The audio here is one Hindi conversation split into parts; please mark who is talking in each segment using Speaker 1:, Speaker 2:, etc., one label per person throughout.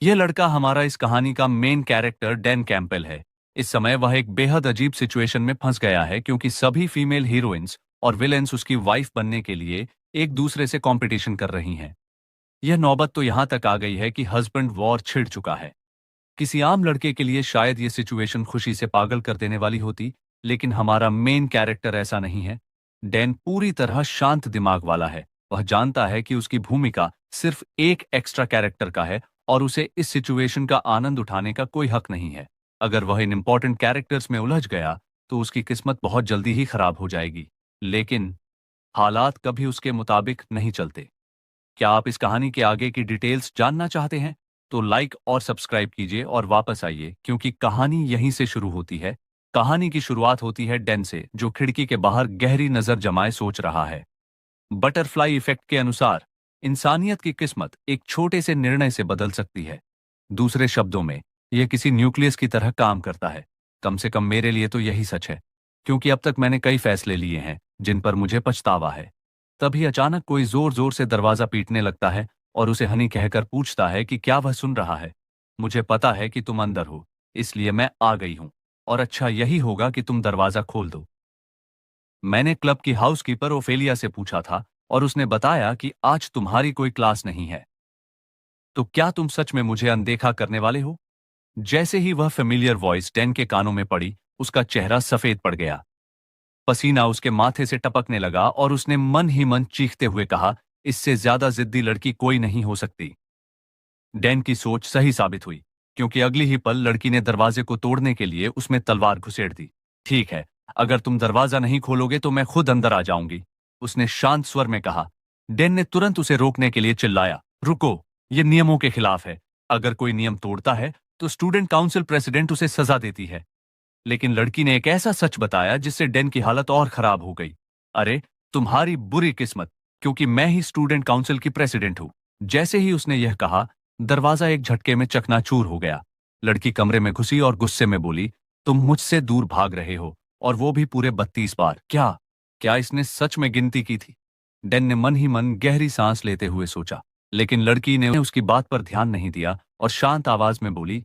Speaker 1: यह लड़का हमारा इस कहानी का मेन कैरेक्टर डैन कैंपबेल है। इस समय वह एक बेहद अजीब सिचुएशन में फंस गया है क्योंकि सभी फीमेल हीरोइंस और विलेंस उसकी वाइफ बनने के लिए एक दूसरे से कंपटीशन कर रही हैं। यह नौबत तो यहां तक आ गई है कि हस्बैंड वॉर छिड़ चुका है। किसी आम लड़के के लिए शायद यह सिचुएशन खुशी से पागल कर देने वाली होती, लेकिन हमारा मेन कैरेक्टर ऐसा नहीं है। डैन पूरी तरह शांत दिमाग वाला है। वह जानता है कि उसकी भूमिका सिर्फ एक एक्स्ट्रा कैरेक्टर का है और उसे इस सिचुएशन का आनंद उठाने का कोई हक नहीं है। अगर वह इन इंपॉर्टेंट कैरेक्टर्स में उलझ गया तो उसकी किस्मत बहुत जल्दी ही खराब हो जाएगी। लेकिन हालात कभी उसके मुताबिक नहीं चलते। क्या आप इस कहानी के आगे की डिटेल्स जानना चाहते हैं? तो लाइक और सब्सक्राइब कीजिए और वापस आइए क्योंकि कहानी यहीं से शुरू होती है। कहानी की शुरुआत होती है डैन से, जो खिड़की के बाहर गहरी नजर जमाए सोच रहा है। बटरफ्लाई इफेक्ट के अनुसार इंसानियत की किस्मत एक छोटे से निर्णय से बदल सकती है। दूसरे शब्दों में, यह किसी न्यूक्लियस की तरह काम करता है। कम से कम मेरे लिए तो यही सच है, क्योंकि अब तक मैंने कई फैसले लिए हैं जिन पर मुझे पछतावा है। तभी अचानक कोई जोर जोर से दरवाजा पीटने लगता है और उसे हनी कहकर पूछता है कि क्या वह सुन रहा है। मुझे पता है कि तुम अंदर हो, इसलिए मैं आ गई हूं, और अच्छा यही होगा कि तुम दरवाजा खोल दो। मैंने क्लब की हाउसकीपर ओफेलिया से पूछा था और उसने बताया कि आज तुम्हारी कोई क्लास नहीं है। तो क्या तुम सच में मुझे अनदेखा करने वाले हो? जैसे ही वह फेमिलियर वॉइस डैन के कानों में पड़ी, उसका चेहरा सफेद पड़ गया। पसीना उसके माथे से टपकने लगा और उसने मन ही मन चीखते हुए कहा, इससे ज्यादा जिद्दी लड़की कोई नहीं हो सकती। डैन की सोच सही साबित हुई, क्योंकि अगली ही पल लड़की ने दरवाजे को तोड़ने के लिए उसमें तलवार घुसेड़ दी। ठीक है, अगर तुम दरवाजा नहीं खोलोगे तो मैं खुद अंदर आ जाऊंगी, उसने शांत स्वर में कहा। डैन ने तुरंत उसे रोकने के लिए चिल्लाया, रुको, ये नियमों के खिलाफ है। अगर कोई नियम तोड़ता है तो स्टूडेंट काउंसिल प्रेसिडेंट उसे सजा देती है। लेकिन लड़की ने एक ऐसा सच बताया जिससे डैन की हालत और खराब हो गई। अरे, तुम्हारी बुरी किस्मत, क्योंकि मैं ही स्टूडेंट काउंसिल की प्रेसिडेंट हूं। जैसे ही उसने यह कहा, दरवाजा एक झटके में चकनाचूर हो गया। लड़की कमरे में घुसी और गुस्से में बोली, तुम मुझसे दूर भाग रहे हो, और वो भी पूरे 32 बार। क्या क्या इसने सच में गिनती की थी? डैन ने मन ही मन गहरी सांस लेते हुए सोचा, लेकिन लड़की ने उसकी बात पर ध्यान नहीं दिया और शांत आवाज में बोली,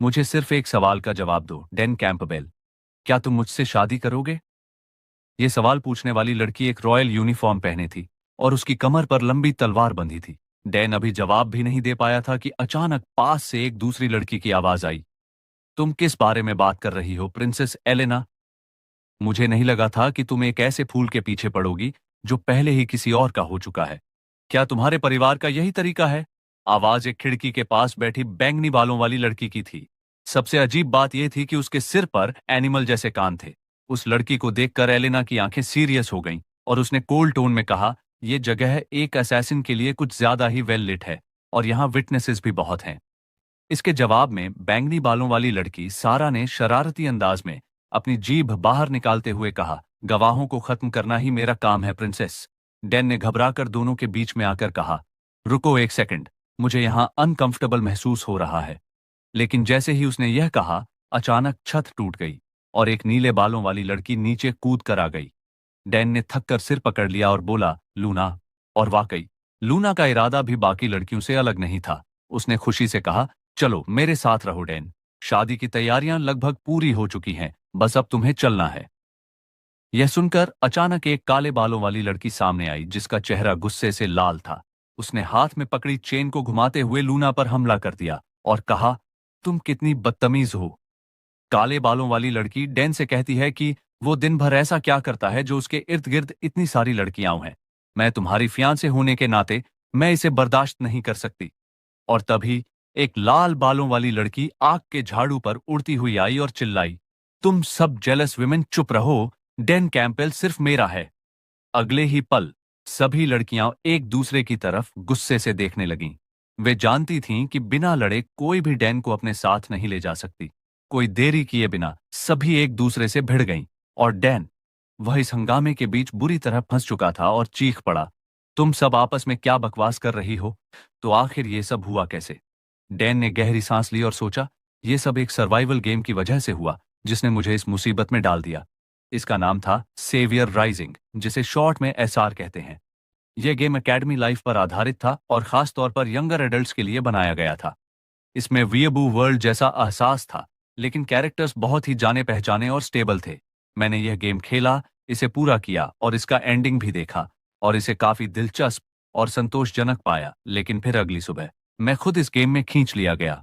Speaker 1: मुझे सिर्फ एक सवाल का जवाब दो, डैन कैंपबेल। क्या तुम मुझसे शादी करोगे? यह सवाल पूछने वाली लड़की एक रॉयल यूनिफॉर्म पहने थी और उसकी कमर पर लंबी तलवार बंधी थी। डैन अभी जवाब भी नहीं दे पाया था कि अचानक पास से एक दूसरी लड़की की आवाज आई, तुम किस बारे में बात कर रही हो, प्रिंसेस एलेना? मुझे नहीं लगा था कि तुम एक ऐसे फूल के पीछे पड़ोगी जो पहले ही किसी और का हो चुका है। क्या तुम्हारे परिवार का यही तरीका है? आवाज एक खिड़की के पास बैठी बैंगनी बालों वाली लड़की की थी। सबसे अजीब बात यह थी कि उसके सिर पर एनिमल जैसे कान थे। उस लड़की को देखकर एलेना की आंखें सीरियस हो गईं और उसने कोल्ड टोन में कहा, यह जगह एक असैसिन के लिए कुछ ज्यादा ही वेल लिट है और यहाँ विटनेसेस भी बहुत हैं। इसके जवाब में बैंगनी बालों वाली लड़की सारा ने शरारती अंदाज में अपनी जीभ बाहर निकालते हुए कहा, गवाहों को खत्म करना ही मेरा काम है, प्रिंसेस। डैन ने घबराकर दोनों के बीच में आकर कहा, रुको एक सेकंड, मुझे यहां अनकंफर्टेबल महसूस हो रहा है। लेकिन जैसे ही उसने यह कहा, अचानक छत टूट गई और एक नीले बालों वाली लड़की नीचे कूद कर आ गई। डैन ने थककर सिर पकड़ लिया और बोला, लूना। और वाकई लूना का इरादा भी बाकी लड़कियों से अलग नहीं था। उसने खुशी से कहा, चलो मेरे साथ रहो डैन, शादी की तैयारियां लगभग पूरी हो चुकी हैं, बस अब तुम्हें चलना है। यह सुनकर अचानक एक काले बालों वाली लड़की सामने आई जिसका चेहरा गुस्से से लाल था। उसने हाथ में पकड़ी चेन को घुमाते हुए लूना पर हमला कर दिया और कहा, तुम कितनी बदतमीज हो। काले बालों वाली लड़की डैन से कहती है कि वो दिन भर ऐसा क्या करता है जो उसके इर्द गिर्द इतनी सारी लड़कियां हैं। मैं तुम्हारी फियांसे होने के नाते मैं इसे बर्दाश्त नहीं कर सकती। और तभी एक लाल बालों वाली लड़की आग के झाड़ू पर उड़ती हुई आई और चिल्लाई, तुम सब जेलस विमेन चुप रहो, डैन कैंपबेल सिर्फ मेरा है। अगले ही पल सभी लड़कियां एक दूसरे की तरफ गुस्से से देखने लगीं। वे जानती थीं कि बिना लड़े कोई भी डैन को अपने साथ नहीं ले जा सकती। कोई देरी किए बिना सभी एक दूसरे से भिड़ गईं और डैन, वह इस हंगामे के बीच बुरी तरह फंस चुका था और चीख पड़ा, तुम सब आपस में क्या बकवास कर रही हो? तो आखिर ये सब हुआ कैसे? डैन ने गहरी सांस ली और सोचा, यह सब एक सर्वाइवल गेम की वजह से हुआ जिसने मुझे इस मुसीबत में डाल दिया। इसका नाम था सेवियर राइजिंग, जिसे शॉर्ट में एसआर कहते हैं। यह गेम एकेडमी लाइफ पर आधारित था और खास तौर पर यंगर एडल्ट्स के लिए बनाया गया था। इसमें वीएबू वर्ल्ड जैसा एहसास था, लेकिन कैरेक्टर्स बहुत ही जाने पहचाने और स्टेबल थे। मैंने यह गेम खेला, इसे पूरा किया और इसका एंडिंग भी देखा, और इसे काफी दिलचस्प और संतोषजनक पाया। लेकिन फिर अगली सुबह मैं खुद इस गेम में खींच लिया गया।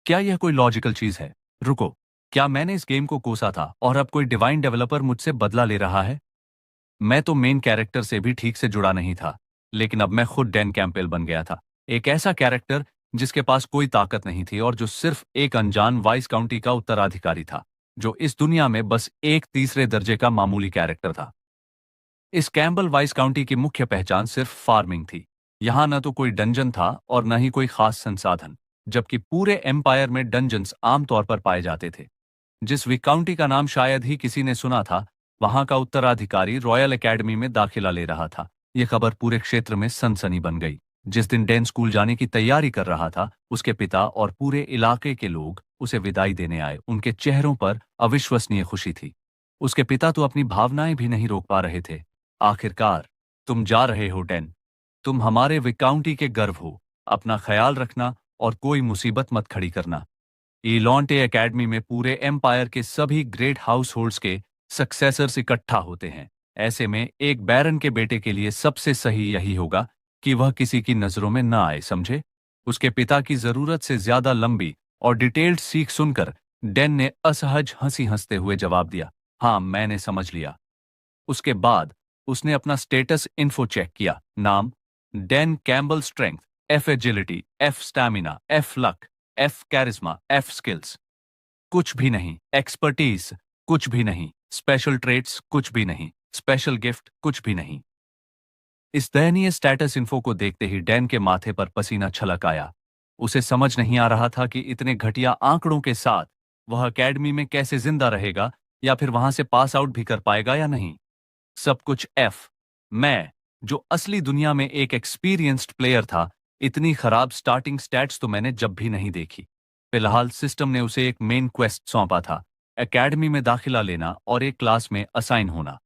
Speaker 1: क्या यह कोई लॉजिकल चीज है? रुको, क्या मैंने इस गेम को कोसा था और अब कोई डिवाइन डेवलपर मुझसे बदला ले रहा है? मैं तो मेन कैरेक्टर से भी ठीक से जुड़ा नहीं था, लेकिन अब मैं खुद डैन कैंपेल बन गया था। एक ऐसा कैरेक्टर जिसके पास कोई ताकत नहीं थी और जो सिर्फ एक अनजान वाइस काउंटी का उत्तराधिकारी था, जो इस दुनिया में बस एक तीसरे दर्जे का मामूली कैरेक्टर था। इस कैम्बल वाइस काउंटी की मुख्य पहचान सिर्फ फार्मिंग थी। यहां न तो कोई डंजन था और न ही कोई खास संसाधन, जबकि पूरे एम्पायर में डंजन्स आमतौर पर पाए जाते थे। जिस विकाउंटी का नाम शायद ही किसी ने सुना था, वहां का उत्तराधिकारी रॉयल एकेडमी में दाखिला ले रहा था। यह खबर पूरे क्षेत्र में सनसनी बन गई। जिस दिन डैन स्कूल जाने की तैयारी कर रहा था, उसके पिता और पूरे इलाके के लोग उसे विदाई देने आए। उनके चेहरों पर अविश्वसनीय खुशी थी। उसके पिता तो अपनी भावनाएं भी नहीं रोक पा रहे थे। आखिरकार, तुम जा रहे हो डैन। तुम हमारे विकाउंटी के गर्व हो। अपना ख्याल रखना और कोई मुसीबत मत खड़ी करना। ईलॉन्टे एकेडमी में पूरे एम्पायर के सभी ग्रेट हाउस होल्ड्स के सक्सेसर्स इकट्ठा होते हैं। ऐसे में एक बैरन के बेटे के लिए सबसे सही यही होगा कि वह किसी की नजरों में ना आए, समझे? उसके पिता की जरूरत से ज्यादा लंबी और डिटेल्ड सीख सुनकर डैन ने असहज हंसी हंसते हुए जवाब दिया, हाँ, मैंने समझ लिया। उसके बाद उसने अपना स्टेटस इन्फो चेक किया। नाम Dan Campbell, strength F, agility F, stamina F, luck F, charisma F, skills कुछ भी नहीं, एक्सपर्टीज कुछ भी नहीं, स्पेशल ट्रेट्स कुछ भी नहीं, स्पेशल गिफ्ट कुछ भी नहीं। इस दयनीय स्टेटस इन्फो को देखते ही डैन के माथे पर पसीना छलक आया। उसे समझ नहीं आ रहा था कि इतने घटिया आंकड़ों के साथ वह एकेडमी में कैसे जिंदा रहेगा, या फिर वहां से पास आउट भी कर पाएगा या नहीं। सब कुछ एफ। मैं, जो असली दुनिया में एक एक्सपीरियंस्ड प्लेयर था, इतनी खराब स्टार्टिंग स्टैट्स तो मैंने जब भी नहीं देखी। फिलहाल सिस्टम ने उसे एक मेन क्वेस्ट सौंपा था, एकेडमी में दाखिला लेना और एक क्लास में असाइन होना।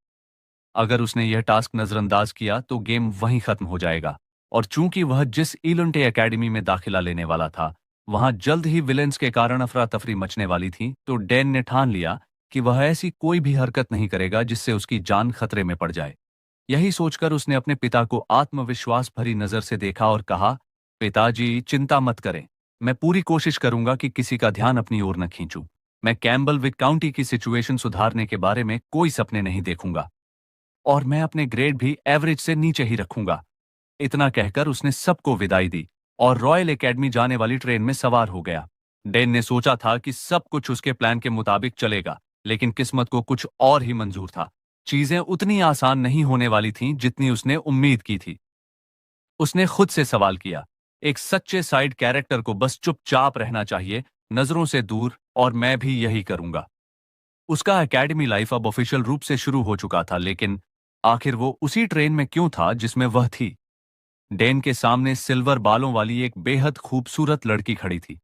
Speaker 1: अगर उसने यह टास्क नजरअंदाज किया तो गेम वहीं खत्म हो जाएगा। और चूंकि वह जिस इलंटे एकेडमी में दाखिला लेने वाला था, वहां जल्द ही विलेंस के कारण अफरा तफरी मचने वाली थी, तो डैन ने ठान लिया कि वह ऐसी कोई भी हरकत नहीं करेगा जिससे उसकी जान खतरे में पड़ जाए। यही सोचकर उसने अपने पिता को आत्मविश्वास भरी नजर से देखा और कहा, पिताजी, चिंता मत करें। मैं पूरी कोशिश करूंगा कि किसी का ध्यान अपनी ओर न खींचूं। मैं कैम्बल विक काउंटी की सिचुएशन सुधारने के बारे में कोई सपने नहीं देखूंगा, और मैं अपने ग्रेड भी एवरेज से नीचे ही रखूंगा। इतना कहकर उसने सबको विदाई दी और रॉयल एकेडमी जाने वाली ट्रेन में सवार हो गया। डैन ने सोचा था कि सब कुछ उसके प्लान के मुताबिक चलेगा, लेकिन किस्मत को कुछ और ही मंजूर था। चीजें उतनी आसान नहीं होने वाली थीं जितनी उसने उम्मीद की थी। उसने खुद से सवाल किया, एक सच्चे साइड कैरेक्टर को बस चुपचाप रहना चाहिए, नजरों से दूर, और मैं भी यही करूंगा। उसका एकेडमी लाइफ अब ऑफिशियल रूप से शुरू हो चुका था, लेकिन आखिर वो उसी ट्रेन में क्यों था जिसमें वह थी? डैन के सामने सिल्वर बालों वाली एक बेहद खूबसूरत लड़की खड़ी थी।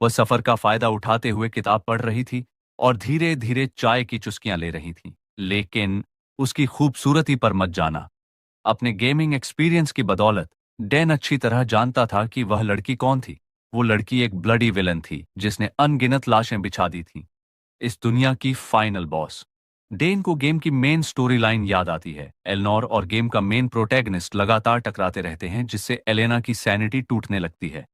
Speaker 1: वह सफर का फायदा उठाते हुए किताब पढ़ रही थी और धीरे धीरे चाय की चुस्कियां ले रही थी। लेकिन उसकी खूबसूरती पर मत जाना। अपने गेमिंग एक्सपीरियंस की बदौलत डैन अच्छी तरह जानता था कि वह लड़की कौन थी। वो लड़की एक ब्लडी विलन थी जिसने अनगिनत लाशें बिछा दी थीं। इस दुनिया की फाइनल बॉस। डेन को गेम की मेन स्टोरी लाइन याद आती है। एलनोर और गेम का मेन प्रोटैगनिस्ट लगातार टकराते रहते हैं, जिससे एलेना की सैनिटी टूटने लगती है।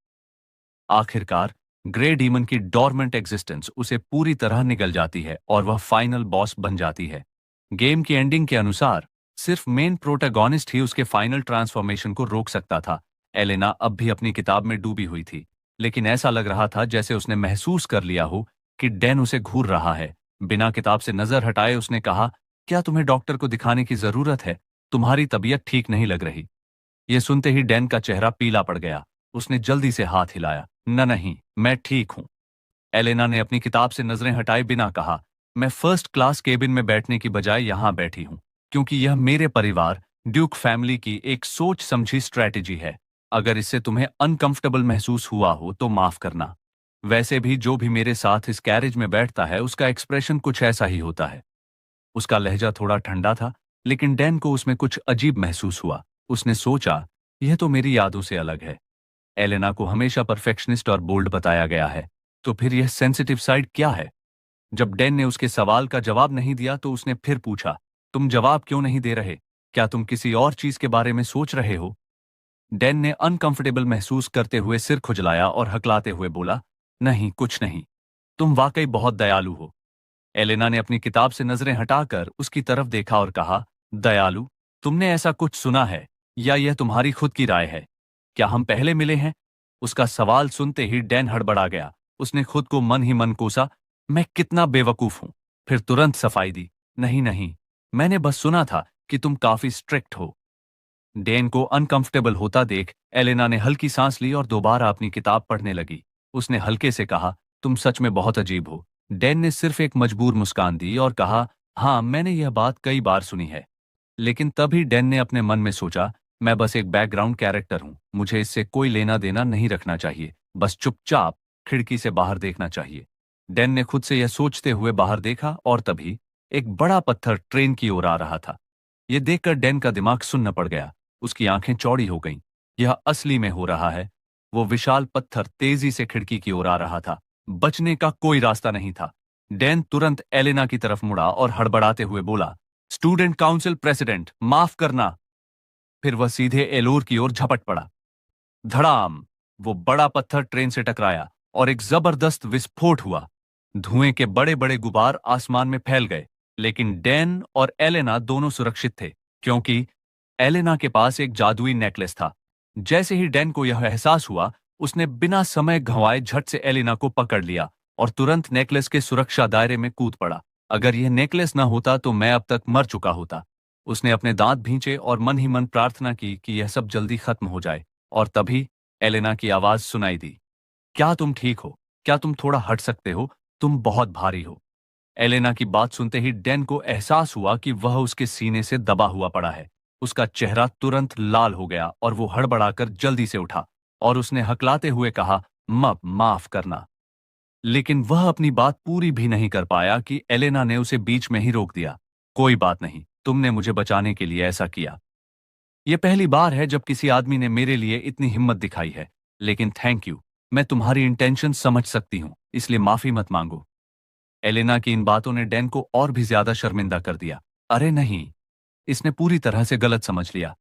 Speaker 1: आखिरकार ग्रे डीमन की डॉर्मेंट एग्जिस्टेंस उसे पूरी तरह निगल जाती है और वह फाइनल बॉस बन जाती है। गेम की एंडिंग के अनुसार सिर्फ मेन प्रोटैगनिस्ट ही उसके फाइनल ट्रांसफॉर्मेशन को रोक सकता था। एलेना अब भी अपनी किताब में डूबी हुई थी, लेकिन ऐसा लग रहा था जैसे उसने महसूस कर लिया हो कि डैन उसे घूर रहा है। बिना किताब से नजर हटाए उसने कहा, क्या तुम्हें डॉक्टर को दिखाने की जरूरत है? तुम्हारी तबीयत ठीक नहीं लग रही। यह सुनते ही डैन का चेहरा पीला पड़ गया। उसने जल्दी से हाथ हिलाया, नहीं, मैं ठीक हूं। एलेना ने अपनी किताब से नजरें हटाए बिना कहा, मैं फर्स्ट क्लास केबिन में बैठने की बजाय यहां बैठी हूं, क्योंकि यह मेरे परिवार ड्यूक फैमिली की एक सोच समझी स्ट्रैटेजी है। अगर इससे तुम्हें अनकंफर्टेबल महसूस हुआ हो तो माफ करना। वैसे भी जो भी मेरे साथ इस कैरेज में बैठता है उसका एक्सप्रेशन कुछ ऐसा ही होता है। उसका लहजा थोड़ा ठंडा था, लेकिन डैन को उसमें कुछ अजीब महसूस हुआ। उसने सोचा, यह तो मेरी यादों से अलग है। एलेना को हमेशा परफेक्शनिस्ट और बोल्ड बताया गया है, तो फिर यह सेंसिटिव साइड क्या है? जब डैन ने उसके सवाल का जवाब नहीं दिया तो उसने फिर पूछा, तुम जवाब क्यों नहीं दे रहे? क्या तुम किसी और चीज के बारे में सोच रहे हो? डैन ने अनकंफर्टेबल महसूस करते हुए सिर खुजलाया और हकलाते हुए बोला, नहीं, कुछ नहीं। तुम वाकई बहुत दयालु हो। एलेना ने अपनी किताब से नजरें हटाकर उसकी तरफ देखा और कहा, दयालु? तुमने ऐसा कुछ सुना है या यह तुम्हारी खुद की राय है? क्या हम पहले मिले हैं? उसका सवाल सुनते ही डैन हड़बड़ा गया। उसने खुद को मन ही मन कोसा, मैं कितना बेवकूफ हूं। फिर तुरंत सफाई दी, नहीं नहीं, मैंने बस सुना था कि तुम काफी स्ट्रिक्ट हो। डैन को अनकंफर्टेबल होता देख एलेना ने हल्की सांस ली और दोबारा अपनी किताब पढ़ने लगी। उसने हल्के से कहा, तुम सच में बहुत अजीब हो। डैन ने सिर्फ एक मजबूर मुस्कान दी और कहा, हाँ, मैंने यह बात कई बार सुनी है। लेकिन तभी डैन ने अपने मन में सोचा, मैं बस एक बैकग्राउंड कैरेक्टर हूं, मुझे इससे कोई लेना देना नहीं रखना चाहिए, बस चुपचाप खिड़की से बाहर देखना चाहिए। डैन ने खुद से यह सोचते हुए बाहर देखा और तभी एक बड़ा पत्थर ट्रेन की ओर आ रहा था। यह देखकर डैन का दिमाग सुन्न पड़ गया। उसकी आंखें चौड़ी हो गईं। यह असली में हो रहा है। वो विशाल पत्थर तेजी से खिड़की की ओर आ रहा था। बचने का कोई रास्ता नहीं था। डैन तुरंत एलेना की तरफ मुड़ा और हड़बड़ाते हुए बोला, स्टूडेंट काउंसिल प्रेसिडेंट, माफ करना। फिर वह सीधे एलोर की ओर झपट पड़ा। धड़ाम! वो बड़ा पत्थर ट्रेन से टकराया और एक जबरदस्त विस्फोट हुआ। धुएं के बड़े बड़े गुबार आसमान में फैल गए, लेकिन डैन और एलेना दोनों सुरक्षित थे, क्योंकि एलेना के पास एक जादुई नेकलेस था। जैसे ही डैन को यह एहसास हुआ, उसने बिना समय गंवाए झट से एलेना को पकड़ लिया और तुरंत नेकलेस के सुरक्षा दायरे में कूद पड़ा। अगर यह नेकलेस न होता तो मैं अब तक मर चुका होता। उसने अपने दांत भींचे और मन ही मन प्रार्थना की कि यह सब जल्दी खत्म हो जाए। और तभी एलेना की आवाज सुनाई दी, क्या तुम ठीक हो? क्या तुम थोड़ा हट सकते हो? तुम बहुत भारी हो। एलेना की बात सुनते ही डैन को एहसास हुआ कि वह उसके सीने से दबा हुआ पड़ा है। उसका चेहरा तुरंत लाल हो गया और वो हड़बड़ाकर जल्दी से उठा और उसने हकलाते हुए कहा, माफ करना। लेकिन वह अपनी बात पूरी भी नहीं कर पाया कि एलेना ने उसे बीच में ही रोक दिया। कोई बात नहीं, तुमने मुझे बचाने के लिए ऐसा किया। यह पहली बार है जब किसी आदमी ने मेरे लिए इतनी हिम्मत दिखाई है, लेकिन थैंक यू। मैं तुम्हारी इंटेंशन समझ सकती हूं, इसलिए माफी मत मांगो। एलेना की इन बातों ने डैन को और भी ज्यादा शर्मिंदा कर दिया। अरे नहीं, इसने पूरी तरह से गलत समझ लिया।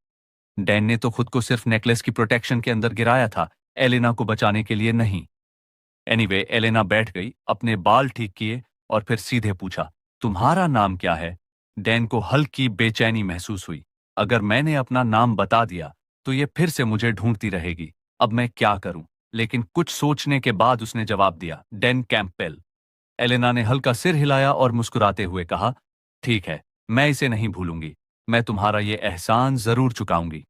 Speaker 1: डैन ने तो खुद को सिर्फ नेकलेस की प्रोटेक्शन के अंदर गिराया था, एलेना को बचाने के लिए नहीं। एनीवे, एलेना बैठ गई, अपने बाल ठीक किए और फिर सीधे पूछा, तुम्हारा नाम क्या है? डैन को हल्की बेचैनी महसूस हुई। अगर मैंने अपना नाम बता दिया तो ये फिर से मुझे ढूंढती रहेगी। अब मैं क्या करूं? लेकिन कुछ सोचने के बाद उसने जवाब दिया, डैन कैंपबेल। एलेना ने हल्का सिर हिलाया और मुस्कुराते हुए कहा, ठीक है, मैं इसे नहीं भूलूंगी। मैं तुम्हारा ये एहसान जरूर चुकाऊंगी।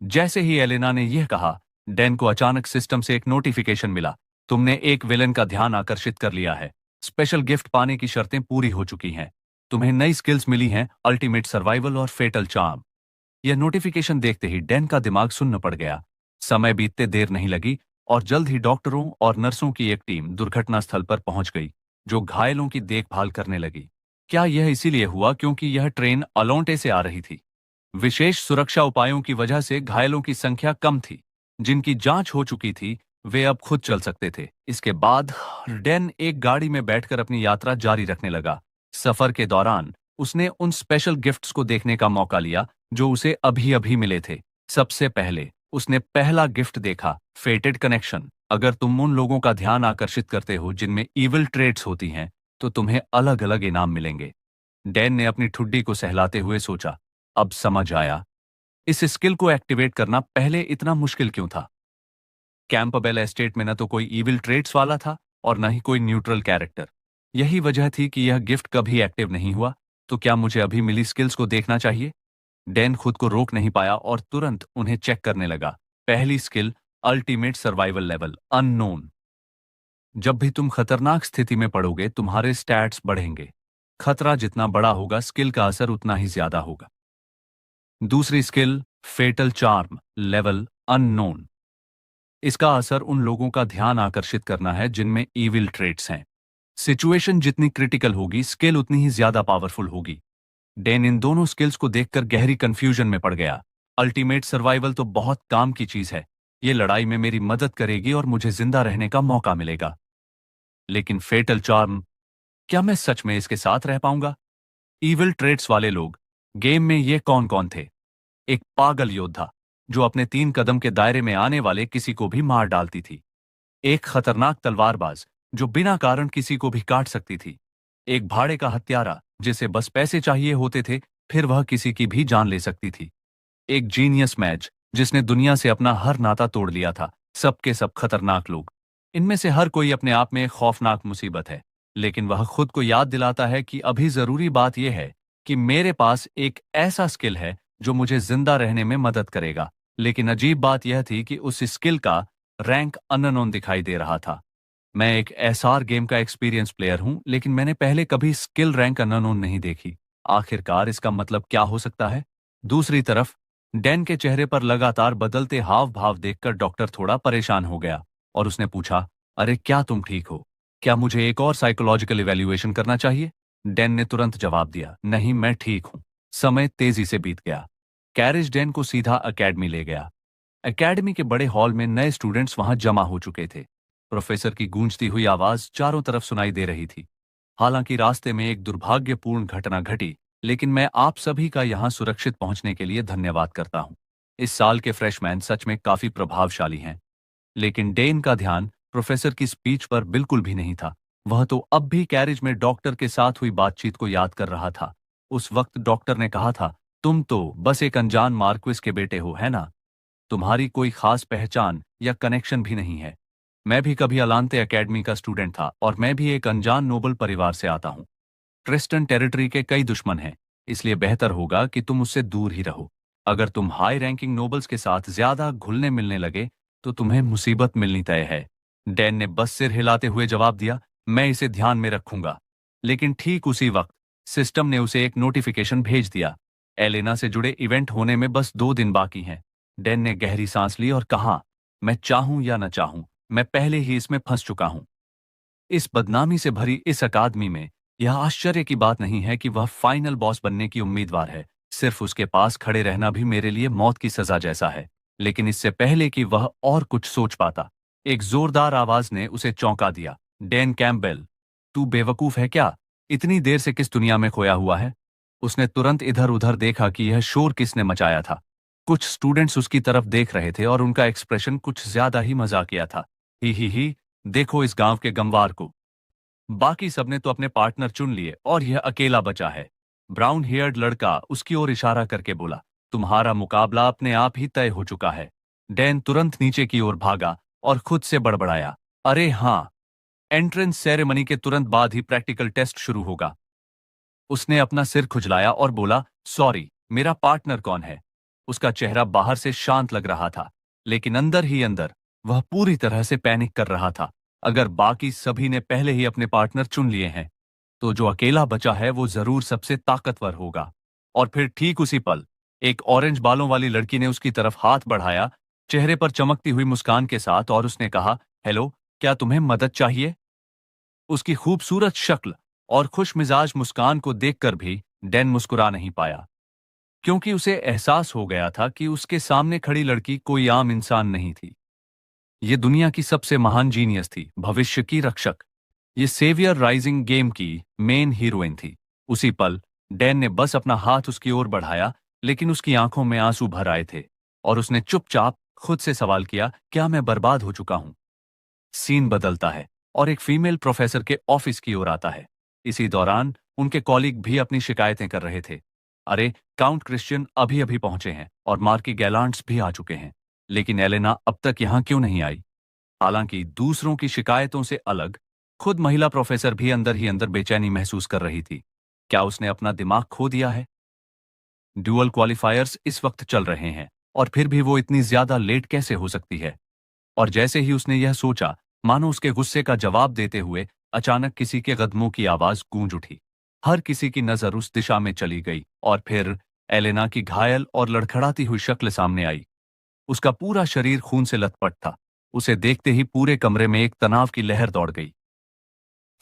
Speaker 1: जैसे ही एलेना ने यह कहा, डैन को अचानक सिस्टम से एक नोटिफिकेशन मिला, तुमने एक विलेन का ध्यान आकर्षित कर लिया है। स्पेशल गिफ्ट पाने की शर्तें पूरी हो चुकी हैं। तुम्हें नई स्किल्स मिली हैं, अल्टीमेट सर्वाइवल और फेटल चार्म। यह नोटिफिकेशन देखते ही डैन का दिमाग सुन्न पड़ गया। समय बीतते देर नहीं लगी और जल्द ही डॉक्टरों और नर्सों की एक टीम दुर्घटना स्थल पर पहुंच गई, जो घायलों की देखभाल करने लगी। क्या यह इसीलिए हुआ क्योंकि यह ट्रेन अलोंटे से आ रही थी? विशेष सुरक्षा उपायों की वजह से घायलों की संख्या कम थी। जिनकी जांच हो चुकी थी, वे अब खुद चल सकते थे। इसके बाद डैन एक गाड़ी में बैठकर अपनी यात्रा जारी रखने लगा। सफर के दौरान उसने उन स्पेशल गिफ्ट्स को देखने का मौका लिया जो उसे अभी अभी मिले थे। सबसे पहले उसने पहला गिफ्ट देखा, फेटेड कनेक्शन। अगर तुम उन लोगों का ध्यान आकर्षित करते हो जिनमें इविल ट्रेड्स होती हैं, तो तुम्हें अलग अलग इनाम मिलेंगे। डैन ने अपनी ठुड्डी को सहलाते हुए सोचा, अब समझ आया, इस स्किल को एक्टिवेट करना पहले इतना मुश्किल क्यों था। कैंपबेल एस्टेट में न तो कोई इविल ट्रेड्स वाला था और न ही कोई न्यूट्रल कैरेक्टर। यही वजह थी कि यह गिफ्ट कभी एक्टिव नहीं हुआ। तो क्या मुझे अभी मिली स्किल्स को देखना चाहिए? डैन खुद को रोक नहीं पाया और तुरंत उन्हें चेक करने लगा। पहली skill, ultimate survival level, unknown. जब भी तुम खतरनाक स्थिति में पड़ोगे, तुम्हारे स्टैट्स बढ़ेंगे। खतरा जितना बड़ा होगा, स्किल का असर उतना ही ज्यादा होगा। दूसरी skill, fatal charm, level unknown. इसका असर उन लोगों का ध्यान आकर्षित करना है जिनमें ईविल ट्रेट्स हैं। सिचुएशन जितनी क्रिटिकल होगी, स्किल उतनी ही ज्यादा पावरफुल होगी। डैन इन दोनों स्किल्स को देखकर गहरी कंफ्यूजन में पड़ गया। अल्टीमेट सर्वाइवल तो बहुत काम की चीज है, ये लड़ाई में मेरी मदद करेगी और मुझे जिंदा रहने का मौका मिलेगा। लेकिन फेटल चार्म, क्या मैं सच में इसके साथ रह पाऊंगा? इविल ट्रेड्स वाले लोग, गेम में ये कौन कौन थे? एक पागल योद्धा जो अपने 3 कदम के दायरे में आने वाले किसी को भी मार डालती थी। एक खतरनाक तलवारबाज जो बिना कारण किसी को भी काट सकती थी। एक भाड़े का हत्यारा जिसे बस पैसे चाहिए होते थे, फिर वह किसी की भी जान ले सकती थी। एक जीनियस मैच जिसने दुनिया से अपना हर नाता तोड़ लिया था। सबके सब खतरनाक लोग। इनमें से हर कोई अपने आप में एक खौफनाक मुसीबत है, लेकिन वह खुद को याद दिलाता है कि अभी जरूरी बात यह है कि मेरे पास एक ऐसा स्किल है जो मुझे जिंदा रहने में मदद करेगा। लेकिन अजीब बात यह थी कि उस स्किल का रैंक अननोन दिखाई दे रहा था। मैं एक एसआर गेम का एक्सपीरियंस प्लेयर हूं, लेकिन मैंने पहले कभी स्किल रैंक अननोन नहीं देखी। आखिरकार इसका मतलब क्या हो सकता है? दूसरी तरफ डैन के चेहरे पर लगातार बदलते हाव भाव देखकर डॉक्टर थोड़ा परेशान हो गया और उसने पूछा, अरे क्या तुम ठीक हो? क्या मुझे एक और साइकोलॉजिकल इवैल्यूएशन करना चाहिए? डैन ने तुरंत जवाब दिया, नहीं, मैं ठीक हूं। समय तेजी से बीत गया। कैरिज डैन को सीधा एकेडमी ले गया। एकेडमी के बड़े हॉल में नए स्टूडेंट्स वहां जमा हो चुके थे। प्रोफेसर की गूंजती हुई आवाज चारों तरफ सुनाई दे रही थी। हालांकि रास्ते में एक दुर्भाग्यपूर्ण घटना घटी, लेकिन मैं आप सभी का यहां सुरक्षित पहुंचने के लिए धन्यवाद करता हूं। इस साल के फ्रेशमैन सच में काफी प्रभावशाली हैं। लेकिन डेन का ध्यान प्रोफेसर की स्पीच पर बिल्कुल भी नहीं था। वह तो अब भी कैरिज में डॉक्टर के साथ हुई बातचीत को याद कर रहा था। उस वक्त डॉक्टर ने कहा था, तुम तो बस एक अनजान मार्क्विस के बेटे हो, है ना? तुम्हारी कोई खास पहचान या कनेक्शन भी नहीं है। मैं भी कभी अलांते एकेडमी का स्टूडेंट था और मैं भी एक अनजान नोबल परिवार से आता हूं। ट्रिस्टन टेरिटरी के कई दुश्मन हैं, इसलिए बेहतर होगा कि तुम उससे दूर ही रहो। अगर तुम हाई रैंकिंग नोबल्स के साथ ज्यादा घुलने मिलने लगे तो तुम्हें मुसीबत मिलनी तय है। डैन ने बस सिर हिलाते हुए जवाब दिया, मैं इसे ध्यान में रखूंगा। लेकिन ठीक उसी वक्त सिस्टम ने उसे एक नोटिफिकेशन भेज दिया। एलेना से जुड़े इवेंट होने में बस 2 दिन बाकी हैं। डैन ने गहरी सांस ली और कहा, मैं चाहूं या न चाहूं, मैं पहले ही इसमें फंस चुका हूं। इस बदनामी से भरी इस अकादमी में यह आश्चर्य की बात नहीं है कि वह फाइनल बॉस बनने की उम्मीदवार है। सिर्फ उसके पास खड़े रहना भी मेरे लिए मौत की सजा जैसा है। लेकिन इससे पहले कि वह और कुछ सोच पाता, एक जोरदार आवाज ने उसे चौंका दिया। डैन कैम्पबेल, तू बेवकूफ है क्या? इतनी देर से किस दुनिया में खोया हुआ है? उसने तुरंत इधर उधर देखा कि यह शोर किसने मचाया था। कुछ स्टूडेंट्स उसकी तरफ देख रहे थे और उनका एक्सप्रेशन कुछ ज्यादा ही मजाकिया था। ही, देखो इस गांव के गंवार को। बाकी सबने तो अपने पार्टनर चुन लिए और यह अकेला बचा है। ब्राउन हेयर्ड लड़का उसकी ओर इशारा करके बोला, तुम्हारा मुकाबला अपने आप ही तय हो चुका है। डैन तुरंत नीचे की ओर भागा और खुद से बड़बड़ाया, अरे हाँ, एंट्रेंस सेरेमनी के तुरंत बाद ही प्रैक्टिकल टेस्ट शुरू होगा। उसने अपना सिर खुजलाया और बोला, सॉरी, मेरा पार्टनर कौन है? उसका चेहरा बाहर से शांत लग रहा था, लेकिन अंदर ही अंदर वह पूरी तरह से पैनिक कर रहा था। अगर बाकी सभी ने पहले ही अपने पार्टनर चुन लिए हैं, तो जो अकेला बचा है वो जरूर सबसे ताकतवर होगा। और फिर ठीक उसी पल एक ऑरेंज बालों वाली लड़की ने उसकी तरफ हाथ बढ़ाया, चेहरे पर चमकती हुई मुस्कान के साथ, और उसने कहा, हेलो, क्या तुम्हें मदद चाहिए? उसकी खूबसूरत शक्ल और खुशमिजाज मुस्कान को देखकर भी डैन मुस्कुरा नहीं पाया, क्योंकि उसे एहसास हो गया था कि उसके सामने खड़ी लड़की कोई आम इंसान नहीं थी। ये दुनिया की सबसे महान जीनियस थी, भविष्य की रक्षक। ये सेवियर राइजिंग गेम की मेन हीरोइन थी। उसी पल डैन ने बस अपना हाथ उसकी ओर बढ़ाया, लेकिन उसकी आंखों में आंसू भर आए थे और उसने चुपचाप खुद से सवाल किया, क्या मैं बर्बाद हो चुका हूं? सीन बदलता है और एक फीमेल प्रोफेसर के ऑफिस की ओर आता है। इसी दौरान उनके कॉलीग भी अपनी शिकायतें कर रहे थे। अरे, काउंट क्रिश्चियन अभी अभी पहुंचे हैं और मार्की गैलांट्स भी आ चुके हैं, लेकिन एलेना अब तक यहां क्यों नहीं आई? हालांकि दूसरों की शिकायतों से अलग खुद महिला प्रोफेसर भी अंदर ही अंदर बेचैनी महसूस कर रही थी। क्या उसने अपना दिमाग खो दिया है? ड्यूअल क्वालिफायर्स इस वक्त चल रहे हैं और फिर भी वो इतनी ज्यादा लेट कैसे हो सकती है? और जैसे ही उसने यह सोचा, मानो उसके गुस्से का जवाब देते हुए अचानक किसी के कदमों की आवाज गूंज उठी। हर किसी की नजर उस दिशा में चली गई और फिर एलेना की घायल और लड़खड़ाती हुई शक्ल सामने आई। उसका पूरा शरीर खून से लथपथ था। उसे देखते ही पूरे कमरे में एक तनाव की लहर दौड़ गई।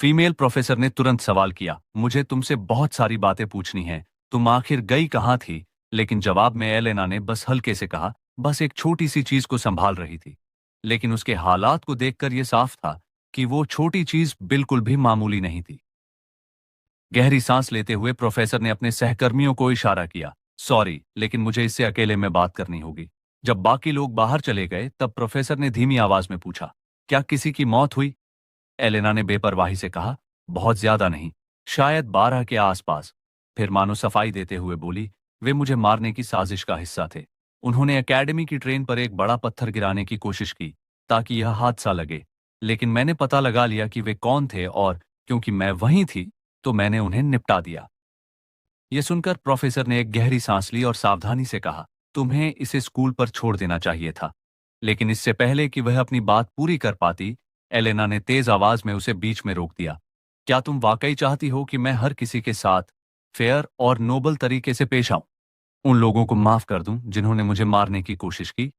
Speaker 1: फीमेल प्रोफेसर ने तुरंत सवाल किया, मुझे तुमसे बहुत सारी बातें पूछनी हैं। तुम आखिर गई कहाँ थी? लेकिन जवाब में एलेना ने बस हल्के से कहा, बस एक छोटी सी चीज को संभाल रही थी। लेकिन उसके हालात को देखकर यह साफ था कि वो छोटी चीज बिल्कुल भी मामूली नहीं थी। गहरी सांस लेते हुए प्रोफेसर ने अपने सहकर्मियों को इशारा किया, सॉरी, लेकिन मुझे इससे अकेले में बात करनी होगी। जब बाकी लोग बाहर चले गए तब प्रोफेसर ने धीमी आवाज में पूछा, क्या किसी की मौत हुई? एलेना ने बेपरवाही से कहा, बहुत ज्यादा नहीं, शायद 12 के आसपास। फिर मानो सफाई देते हुए बोली, वे मुझे मारने की साजिश का हिस्सा थे। उन्होंने एकेडमी की ट्रेन पर एक बड़ा पत्थर गिराने की कोशिश की ताकि यह हादसा लगे, लेकिन मैंने पता लगा लिया कि वे कौन थे और क्योंकि मैं वहीं थी तो मैंने उन्हें निपटा दिया। यह सुनकर प्रोफेसर ने एक गहरी सांस ली और सावधानी से कहा, तुम्हें इसे स्कूल पर छोड़ देना चाहिए था। लेकिन इससे पहले कि वह अपनी बात पूरी कर पाती, एलेना ने तेज आवाज में उसे बीच में रोक दिया। क्या तुम वाकई चाहती हो कि मैं हर किसी के साथ फेयर और नोबल तरीके से पेश आऊं? उन लोगों को माफ कर दूं जिन्होंने मुझे मारने की कोशिश की?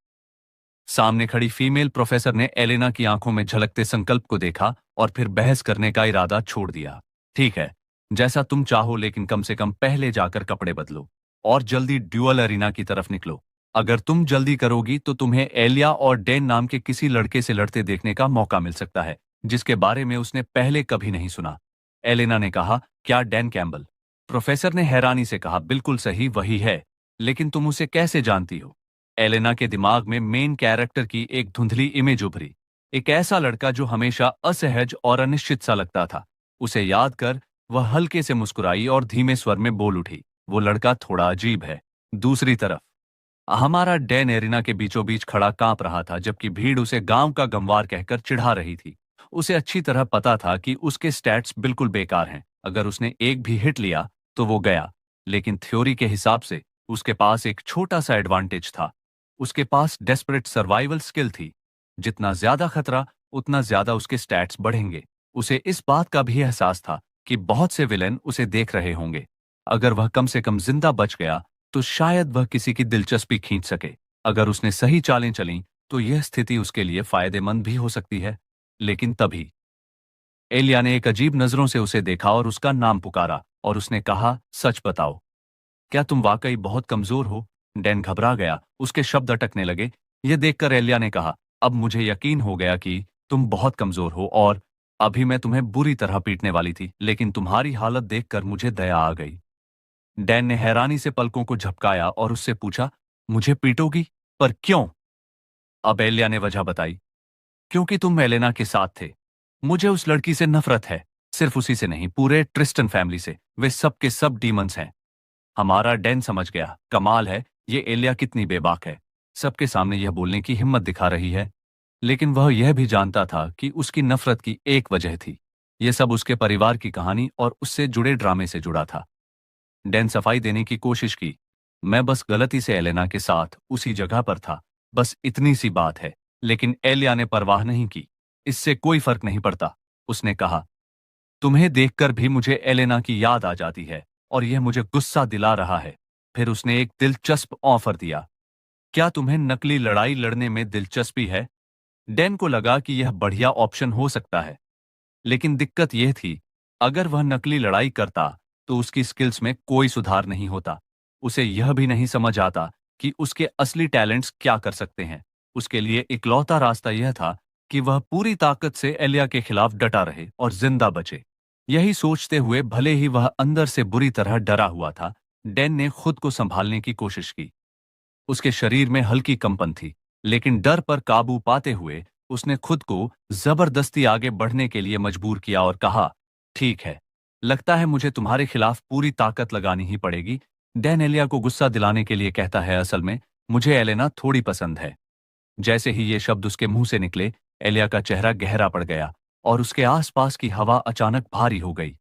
Speaker 1: सामने खड़ी फीमेल प्रोफेसर ने एलेना की आंखों में झलकते संकल्प को देखा और फिर बहस करने का इरादा छोड़ दिया। ठीक है, जैसा तुम चाहो, लेकिन कम से कम पहले जाकर कपड़े बदलो और जल्दी ड्यूअल अरीना की तरफ निकलो। अगर तुम जल्दी करोगी तो तुम्हें एलिया और डैन नाम के किसी लड़के से लड़ते देखने का मौका मिल सकता है जिसके बारे में उसने पहले कभी नहीं सुना। एलेना ने कहा, क्या डैन कैम्बल? प्रोफेसर ने हैरानी से कहा, बिल्कुल सही, वही है। लेकिन तुम उसे कैसे जानती हो? एलेना के दिमाग में मेन कैरेक्टर की एक धुंधली इमेज उभरी। एक ऐसा लड़का जो हमेशा असहज और अनिश्चित सा लगता था। उसे याद कर वह हल्के से मुस्कुराई और धीमे स्वर में बोल उठी, वो लड़का थोड़ा अजीब है। दूसरी तरफ हमारा डैन एरिना के बीचों बीच खड़ा कांप रहा था जबकि भीड़ उसे गांव का गंवार कहकर चिढ़ा रही थी। उसे अच्छी तरह पता था कि उसके स्टैट्स बिल्कुल बेकार हैं। अगर उसने एक भी हिट लिया तो वो गया। लेकिन थ्योरी के हिसाब से उसके पास एक छोटा सा एडवांटेज था। उसके पास डेस्परेट सर्वाइवल स्किल थी। जितना ज्यादा खतरा उतना ज्यादा उसके स्टैट्स बढ़ेंगे। उसे इस बात का भी एहसास था कि बहुत से विलेन उसे देख रहे होंगे। अगर वह कम से कम जिंदा बच गया तो शायद वह किसी की दिलचस्पी खींच सके। अगर उसने सही चालें चली तो यह स्थिति उसके लिए फायदेमंद भी हो सकती है। लेकिन तभी एलिया ने एक अजीब नजरों से उसे देखा और उसका नाम पुकारा और उसने कहा, सच बताओ, क्या तुम वाकई बहुत कमजोर हो? डैन घबरा गया, उसके शब्द अटकने लगे। यह देखकर एलिया ने कहा, अब मुझे यकीन हो गया कि तुम बहुत कमजोर हो और अभी मैं तुम्हें बुरी तरह पीटने वाली थी, लेकिन तुम्हारी हालत देखकर मुझे दया आ गई। डैन ने हैरानी से पलकों को झपकाया और उससे पूछा, मुझे पीटोगी? पर क्यों? अब एलिया ने वजह बताई, क्योंकि तुम एलेना के साथ थे। मुझे उस लड़की से नफरत है, सिर्फ उसी से नहीं, पूरे ट्रिस्टन फैमिली से। वे सब के सब डीमंस हैं। हमारा डैन समझ गया। कमाल है, ये एलिया कितनी बेबाक है, सबके सामने यह बोलने की हिम्मत दिखा रही है। लेकिन वह यह भी जानता था कि उसकी नफरत की एक वजह थी। यह सब उसके परिवार की कहानी और उससे जुड़े ड्रामे से जुड़ा था। डैन सफाई देने की कोशिश की, मैं बस गलती से एलेना के साथ उसी जगह पर था, बस इतनी सी बात है। लेकिन एलिया ने परवाह नहीं की। इससे कोई फर्क नहीं पड़ता, उसने कहा। तुम्हें देखकर भी मुझे एलेना की याद आ जाती है और यह मुझे गुस्सा दिला रहा है। फिर उसने एक दिलचस्प ऑफर दिया, क्या तुम्हें नकली लड़ाई लड़ने में दिलचस्पी है? डैन को लगा कि यह बढ़िया ऑप्शन हो सकता है। लेकिन दिक्कत यह थी, अगर वह नकली लड़ाई करता तो उसकी स्किल्स में कोई सुधार नहीं होता। उसे यह भी नहीं समझ आता कि उसके असली टैलेंट्स क्या कर सकते हैं। उसके लिए इकलौता रास्ता यह था कि वह पूरी ताकत से एलिया के खिलाफ डटा रहे और जिंदा बचे। यही सोचते हुए, भले ही वह अंदर से बुरी तरह डरा हुआ था, डैन ने खुद को संभालने की कोशिश की। उसके शरीर में हल्की कंपन थी, लेकिन डर पर काबू पाते हुए उसने खुद को जबरदस्ती आगे बढ़ने के लिए मजबूर किया और कहा, ठीक है, लगता है मुझे तुम्हारे खिलाफ पूरी ताकत लगानी ही पड़ेगी। डैन एलिया को गुस्सा दिलाने के लिए कहता है, असल में मुझे एलेना थोड़ी पसंद है। जैसे ही ये शब्द उसके मुंह से निकले, एलिया का चेहरा गहरा पड़ गया और उसके आसपास की हवा अचानक भारी हो गई।